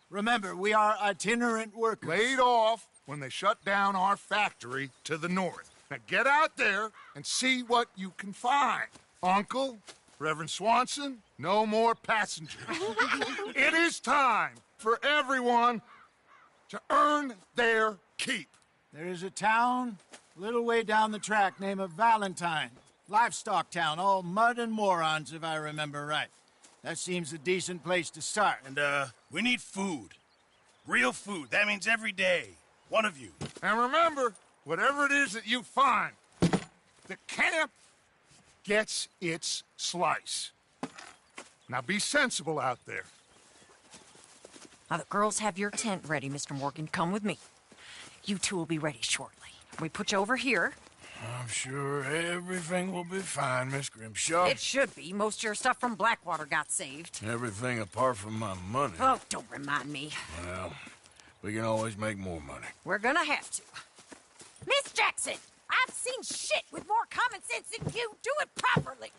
Remember, we are itinerant workers. Laid off when they shut down our factory to the north. Now get out there and see what you can find. Uncle, Reverend Swanson, no more passengers. It is time for everyone to earn their keep. There is a town a little way down the track named Valentine. Livestock town, all mud and morons, if I remember right. That seems a decent place to start. And, we need food. Real food. That means every day. One of you. And remember, whatever it is that you find, the camp gets its slice. Now be sensible out there. Now, the girls have your tent ready, Mr. Morgan. Come with me. You two will be ready shortly. We put you over here. I'm sure everything will be fine, Miss Grimshaw. It should be. Most of your stuff from Blackwater got saved. Everything apart from my money. Oh, don't remind me. Well, we can always make more money. We're gonna have to. Miss Jackson, I've seen shit with more common sense than you. Do it properly.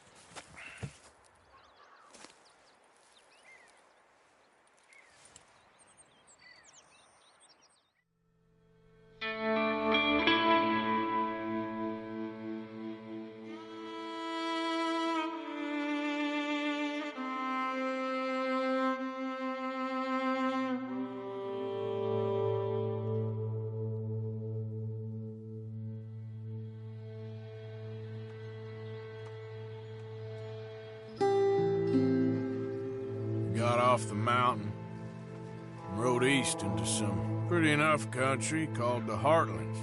Got off the mountain and rode east into some pretty enough country called the Heartlands.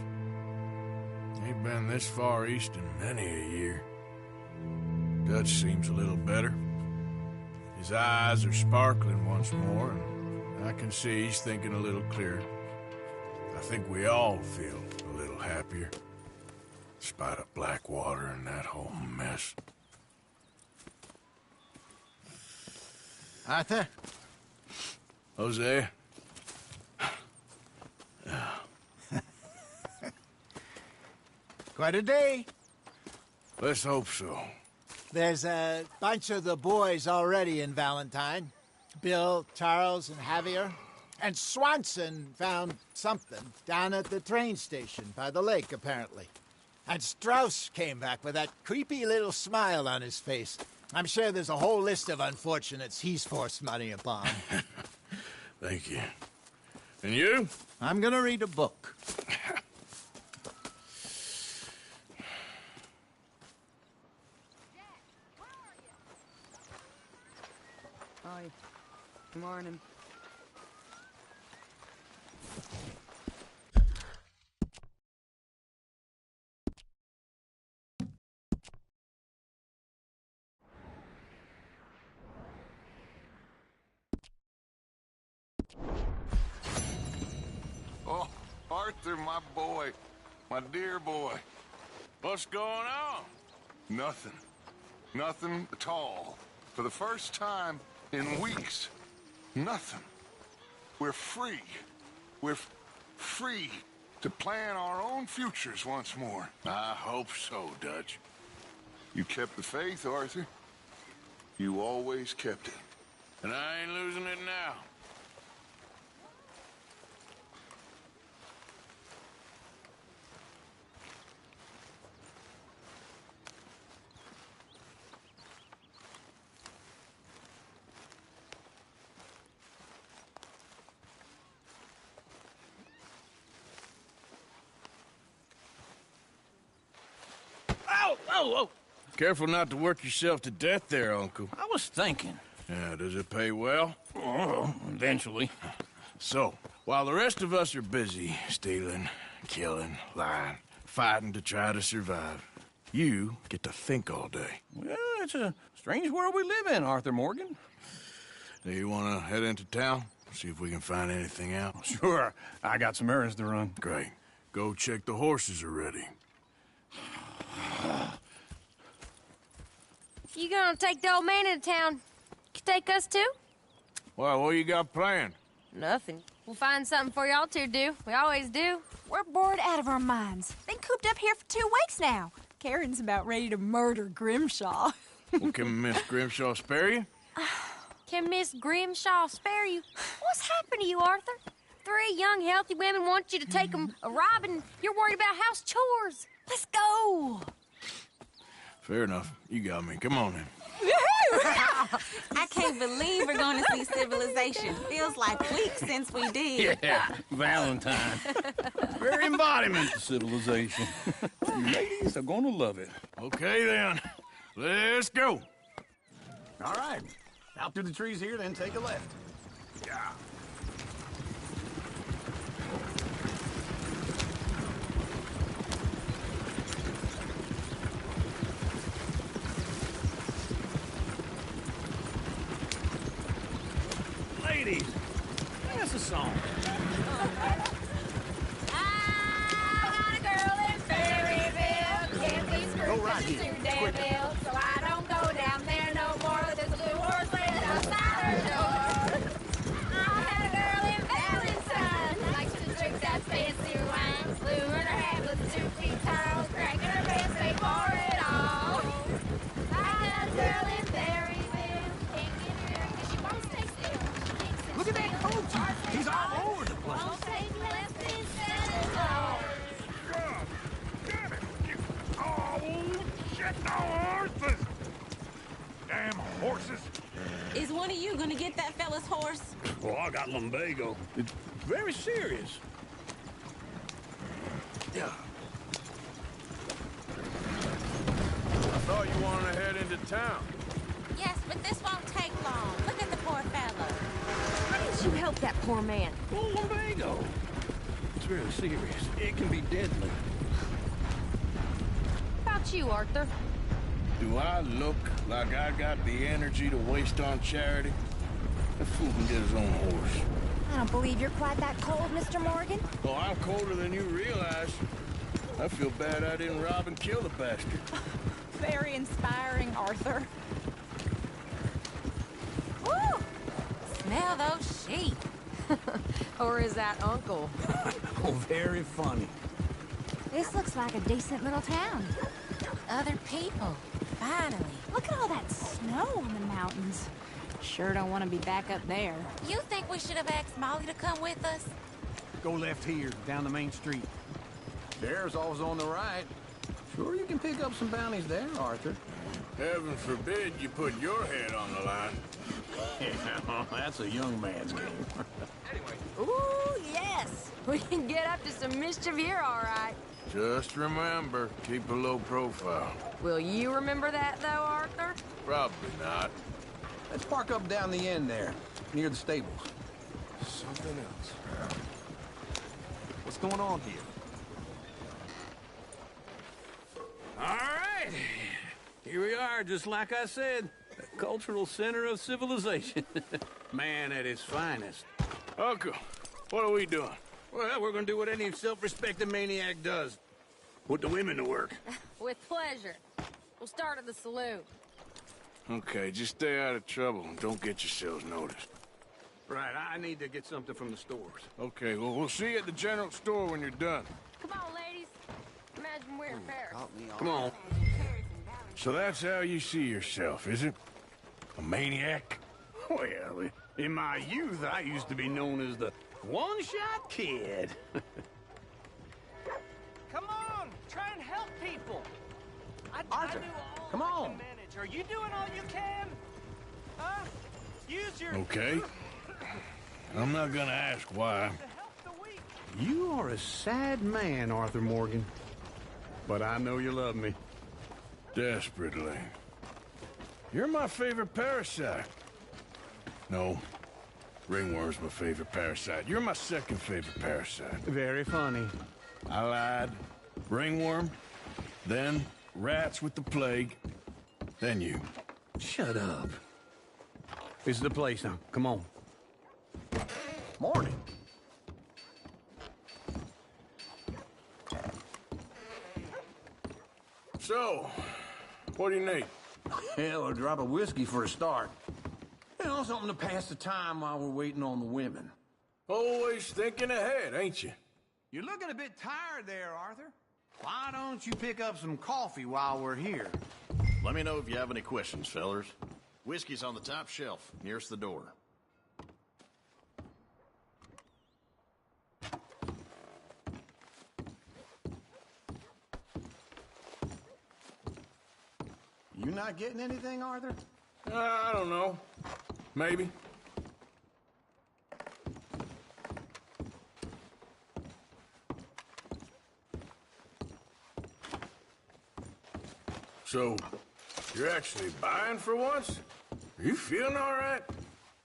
Ain't been this far east in many a year. Dutch seems a little better. His eyes are sparkling once more, and I can see he's thinking a little clearer. I think we all feel a little happier, despite of Blackwater and that whole mess. Arthur? Jose? Quite a day. Let's hope so. There's a bunch of the boys already in Valentine. Bill, Charles, and Javier. And Swanson found something down at the train station by the lake, apparently. And Strauss came back with that creepy little smile on his face. I'm sure there's a whole list of unfortunates he's forced money upon. Thank you. And you? I'm gonna read a book. Hi. Good morning. Oh, Arthur, my boy. My dear boy. What's going on? Nothing. Nothing at all. For the first time in weeks. Nothing. We're free. We're free to plan our own futures once more. I hope so, Dutch. You kept the faith, Arthur. You always kept it. And I ain't losing it now. Oh! Careful not to work yourself to death there, Uncle. I was thinking. Yeah, does it pay well? Oh, eventually. So, while the rest of us are busy stealing, killing, lying, fighting to try to survive, you get to think all day. Well, it's a strange world we live in, Arthur Morgan. Do you want to head into town? See if we can find anything out? Sure. I got some errands to run. Great. Go check the horses are ready. You gonna take the old man into town? You take us too? Well, what you got planned? Nothing. We'll find something for y'all to do. We always do. We're bored out of our minds. Been cooped up here for 2 weeks now. Karen's about ready to murder Grimshaw. Well, can Miss Grimshaw spare you? Can Miss Grimshaw spare you? What's happened to you, Arthur? 3 young, healthy women want you to take them a robbing. You're worried about house chores. Let's go. Fair enough. You got me. Come on then. I can't believe we're going to see civilization. Feels like weeks since we did. Yeah, Valentine. Very embodiment of civilization. You ladies are going to love it. Okay, then. Let's go. All right. Out through the trees here, then take a left. Yeah. Ladies, pass a song. I got a girl in Ferryville. Can't be screwed right she's here. too damn ill. So I don't go down there no more. There's a blue horse laying outside her door. I had a girl in Valentine. Likes to drink that fancy wine. Blue in her hat with 2 feet tall. Cracking her pants, pay for it all. I had a girl in Ferryville. Can't get her 'cause she won't stay still. Look at that coach. He's all over the place. Won't take left instead of right. Damn it! Oh, shit! No horses! Damn horses! Is one of you going to get that fella's horse? Well, I got lumbago. It's very serious. Yeah. I thought you wanted to head into town. Yes, but this won't take long. Look at the poor fella. Why didn't you help that poor man? Well, lumbago. It's very serious. It can be deadly. How about you, Arthur? Do I look like I got the energy to waste on charity? That fool can get his own horse. I don't believe you're quite that cold, Mr. Morgan. Oh, I'm colder than you realize. I feel bad I didn't rob and kill the bastard. Very inspiring, Arthur. Woo! Smell those sheep. Or is that Uncle? Oh, very funny. This looks like a decent little town. Other people. Finally. Look at all that snow on the mountains. Sure don't want to be back up there. You think we should have asked Molly to come with us? Go left here, down the main street. There's always on the right. Sure you can pick up some bounties there, Arthur. Heaven forbid you put your head on the line. Yeah, that's a young man's game. Ooh, yes. We can get up to some mischief here, all right. Just remember, keep a low profile. Will you remember that, though, Arthur? Probably not. Let's park up down the end there, near the stables. Something else. What's going on here? All right. Here we are, just like I said. The cultural center of civilization. Man at his finest. Uncle, what are we doing? Well, we're gonna do what any self-respecting maniac does. Put the women to work. With pleasure. We'll start at the saloon. Okay, just stay out of trouble and don't get yourselves noticed. Right, I need to get something from the stores. Okay, well, we'll see you at the general store when you're done. Come on, ladies. Imagine we're in Paris. Come on. So that's how you see yourself, is it? A maniac? Well, in my youth, I used to be known as the one-shot kid. Come on, try and help people. Arthur, I do all come I on. can manage. Are you doing all you can? Huh? Use your... Okay. I'm not gonna ask why. You are a sad man, Arthur Morgan. But I know you love me. Desperately. You're my favorite parasite. No. Ringworm's my favorite parasite. You're my second favorite parasite. Very funny. I lied. Ringworm, then rats with the plague, then you. Shut up. This is the place now. Come on. Morning. So, what do you need? Hell, a drop of whiskey for a start. You know, something to pass the time while we're waiting on the women. Always thinking ahead, ain't you? You're looking a bit tired there, Arthur. Why don't you pick up some coffee while we're here? Let me know if you have any questions, fellers. Whiskey's on the top shelf, nearest the door. You not getting anything, Arthur? I don't know. Maybe. So, you're actually buying for once? Are you feeling all right?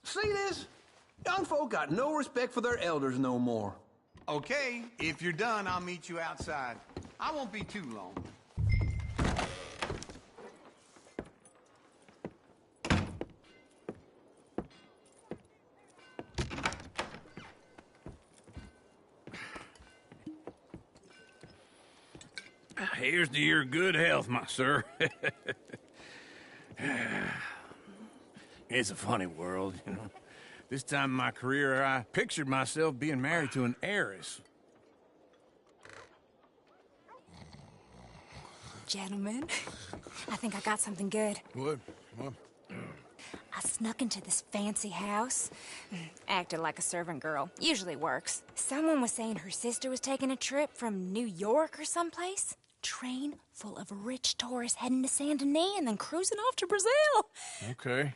See this? Young folk got no respect for their elders no more. Okay, if you're done, I'll meet you outside. I won't be too long. Here's to your good health, my sir. It's a funny world, you know. This time in my career, I pictured myself being married to an heiress. Gentlemen, I think I got something good. What? I snuck into this fancy house. Acted like a servant girl. Usually works. Someone was saying her sister was taking a trip from New York or someplace. Train full of rich tourists heading to Saint Denis and then cruising off to Brazil. Okay.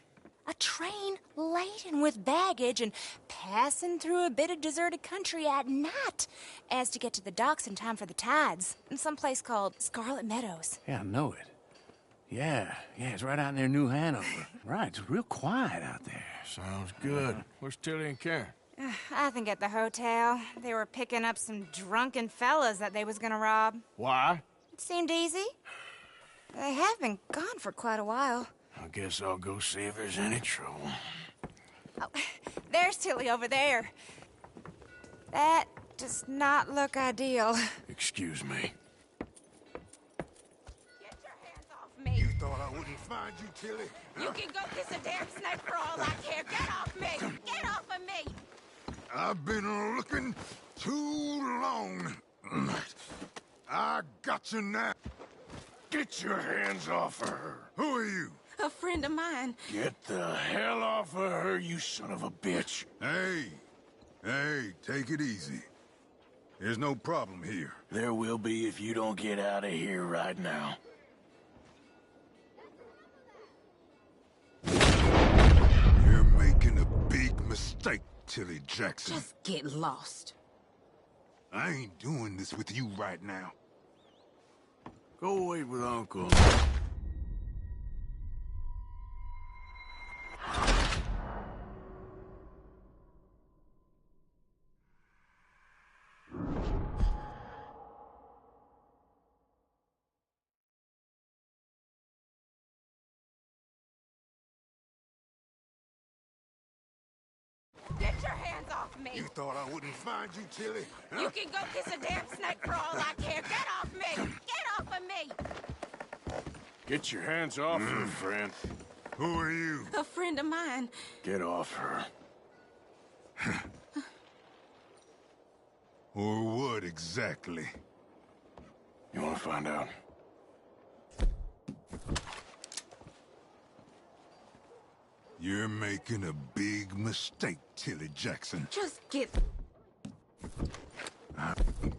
A train laden with baggage and passing through a bit of deserted country at night as to get to the docks in time for the tides in some place called Scarlet Meadows. Yeah, I know it. Yeah, it's right out near New Hanover. Right, it's real quiet out there. Sounds good. Where's Tilly and Karen? I think at the hotel. They were picking up some drunken fellas that they was gonna rob. Why? It seemed easy. They have been gone for quite a while. I guess I'll go see if there's any trouble. Oh, there's Tilly over there. That does not look ideal. Excuse me. Get your hands off me. You thought I wouldn't find you, Tilly? You can go kiss a damn snake for all I care. Get off me! Get off of me! I've been looking too long. I got you now. Get your hands off of her. Who are you? A friend of mine. Get the hell off of her, you son of a bitch. Hey, take it easy. There's no problem here. There will be if you don't get out of here right now. You're making a big mistake, Tilly Jackson. Just get lost. I ain't doing this with you right now. Go wait with Uncle. Get your hands off me! You thought I wouldn't find you, Tilly? Huh? You can go kiss a damn snake for all I care. Get off me! Get off of me! Get your hands off her, friend. Who are you? A friend of mine. Get off her. Or what exactly? You want to find out? You're making a big mistake, Tilly Jackson. Just get... I'm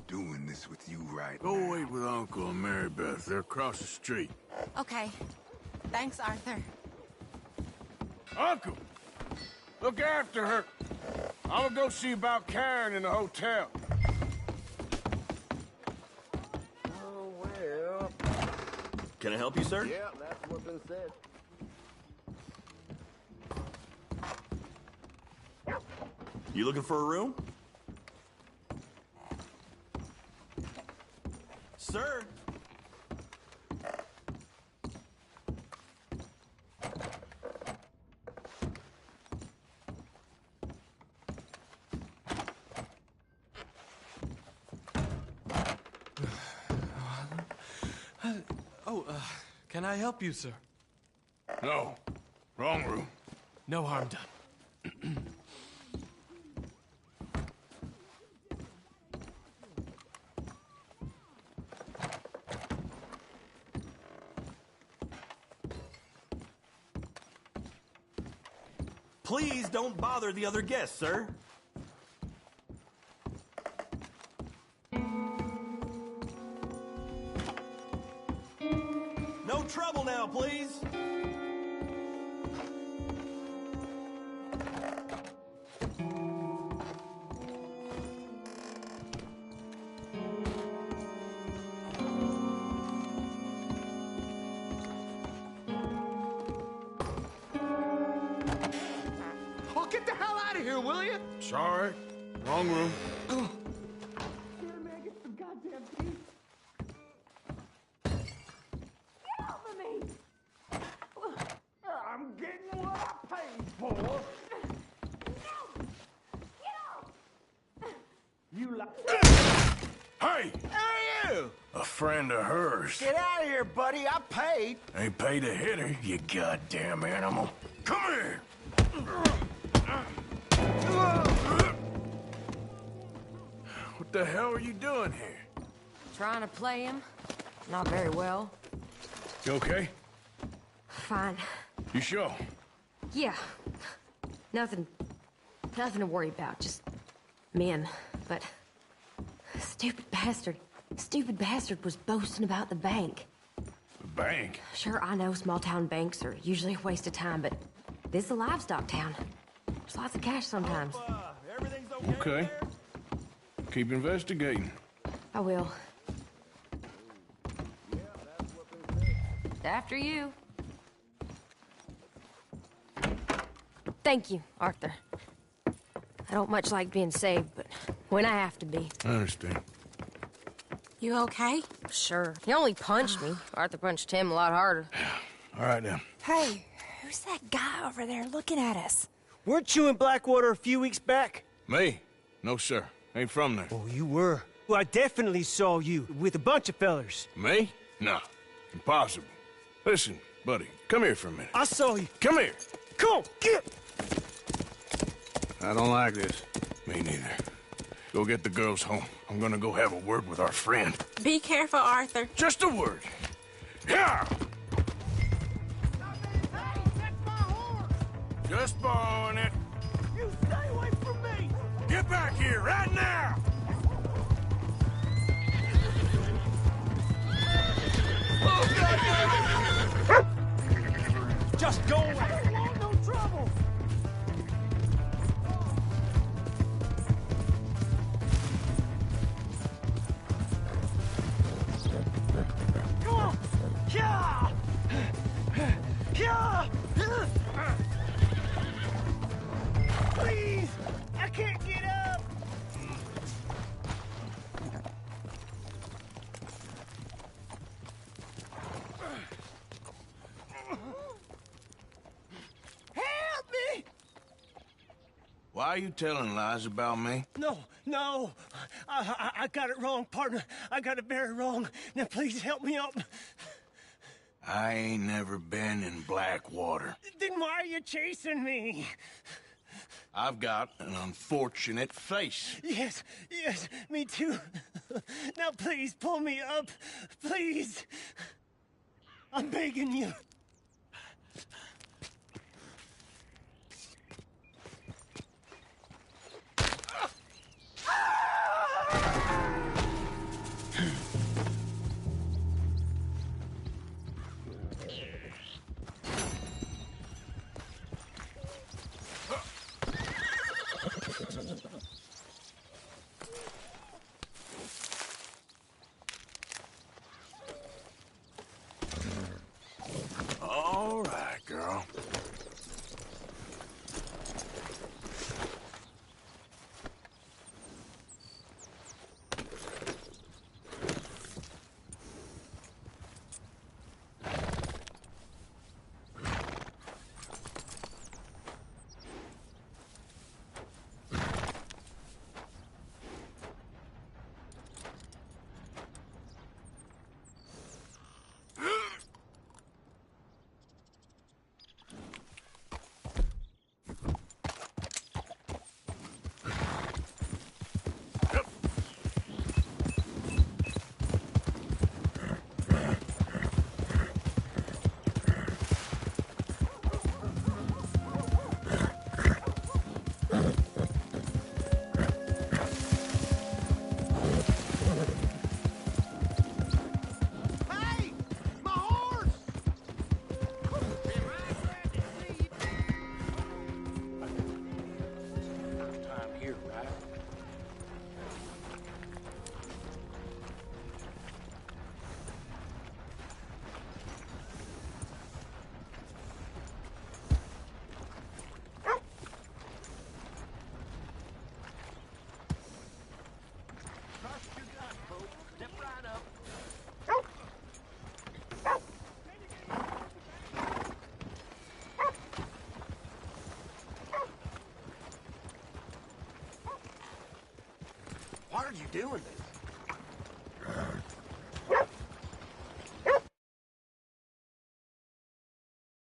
doing this with you right Go now. wait with Uncle and Mary Beth. They're across the street. Okay. Thanks, Arthur. Uncle! Look after her. I'm gonna go see about Karen in the hotel. Oh, well. Can I help you, sir? Yeah, that's what's been said. You looking for a room? Sir? Can I help you, sir? No. Wrong room. No harm done. Please don't bother the other guests, sir. No trouble now, please. Oh, get the hell out of here, will you? Sorry. Wrong room. I'm getting what I paid for. You like... Hey! Who are you? A friend of hers. Get out of here, buddy. I paid. Ain't paid to hit her, you goddamn animal. Come here! What the hell are you doing here? Trying to play him. Not very well. You okay? Fine. You sure? Yeah. Nothing to worry about. Just men. But stupid bastard was boasting about the bank. The bank? Sure, I know small town banks are usually a waste of time, but this is a livestock town. There's lots of cash sometimes. Okay. Keep investigating. I will. After you. Thank you, Arthur. I don't much like being saved, but when I have to be. I understand. You okay? Sure. He only punched me. Arthur punched him a lot harder. All right, then. Hey, who's that guy over there looking at us? Weren't you in Blackwater a few weeks back? Me? No, sir. Ain't from there. Oh, you were. Well, I definitely saw you with a bunch of fellers. Me? No. Impossible. Listen, buddy, come here for a minute. I saw you. Come here. Come on, get! I don't like this. Me neither. Go get the girls home. I'm gonna go have a word with our friend. Be careful, Arthur. Just a word. Yeah! Just borrowing it. You stay away from me! Get back here right now! Just go away. I don't want no trouble! Come on! Yeah! Yeah! Please! I can't get up! Help me! Why are you telling lies about me? No. I got it wrong, partner. I got it very wrong. Now, please help me up. I ain't never been in Blackwater. Then why are you chasing me? I've got an unfortunate face. Yes, me too. Now, please, pull me up. Please. I'm begging you. All right, girl. here, right? Why are you doing this?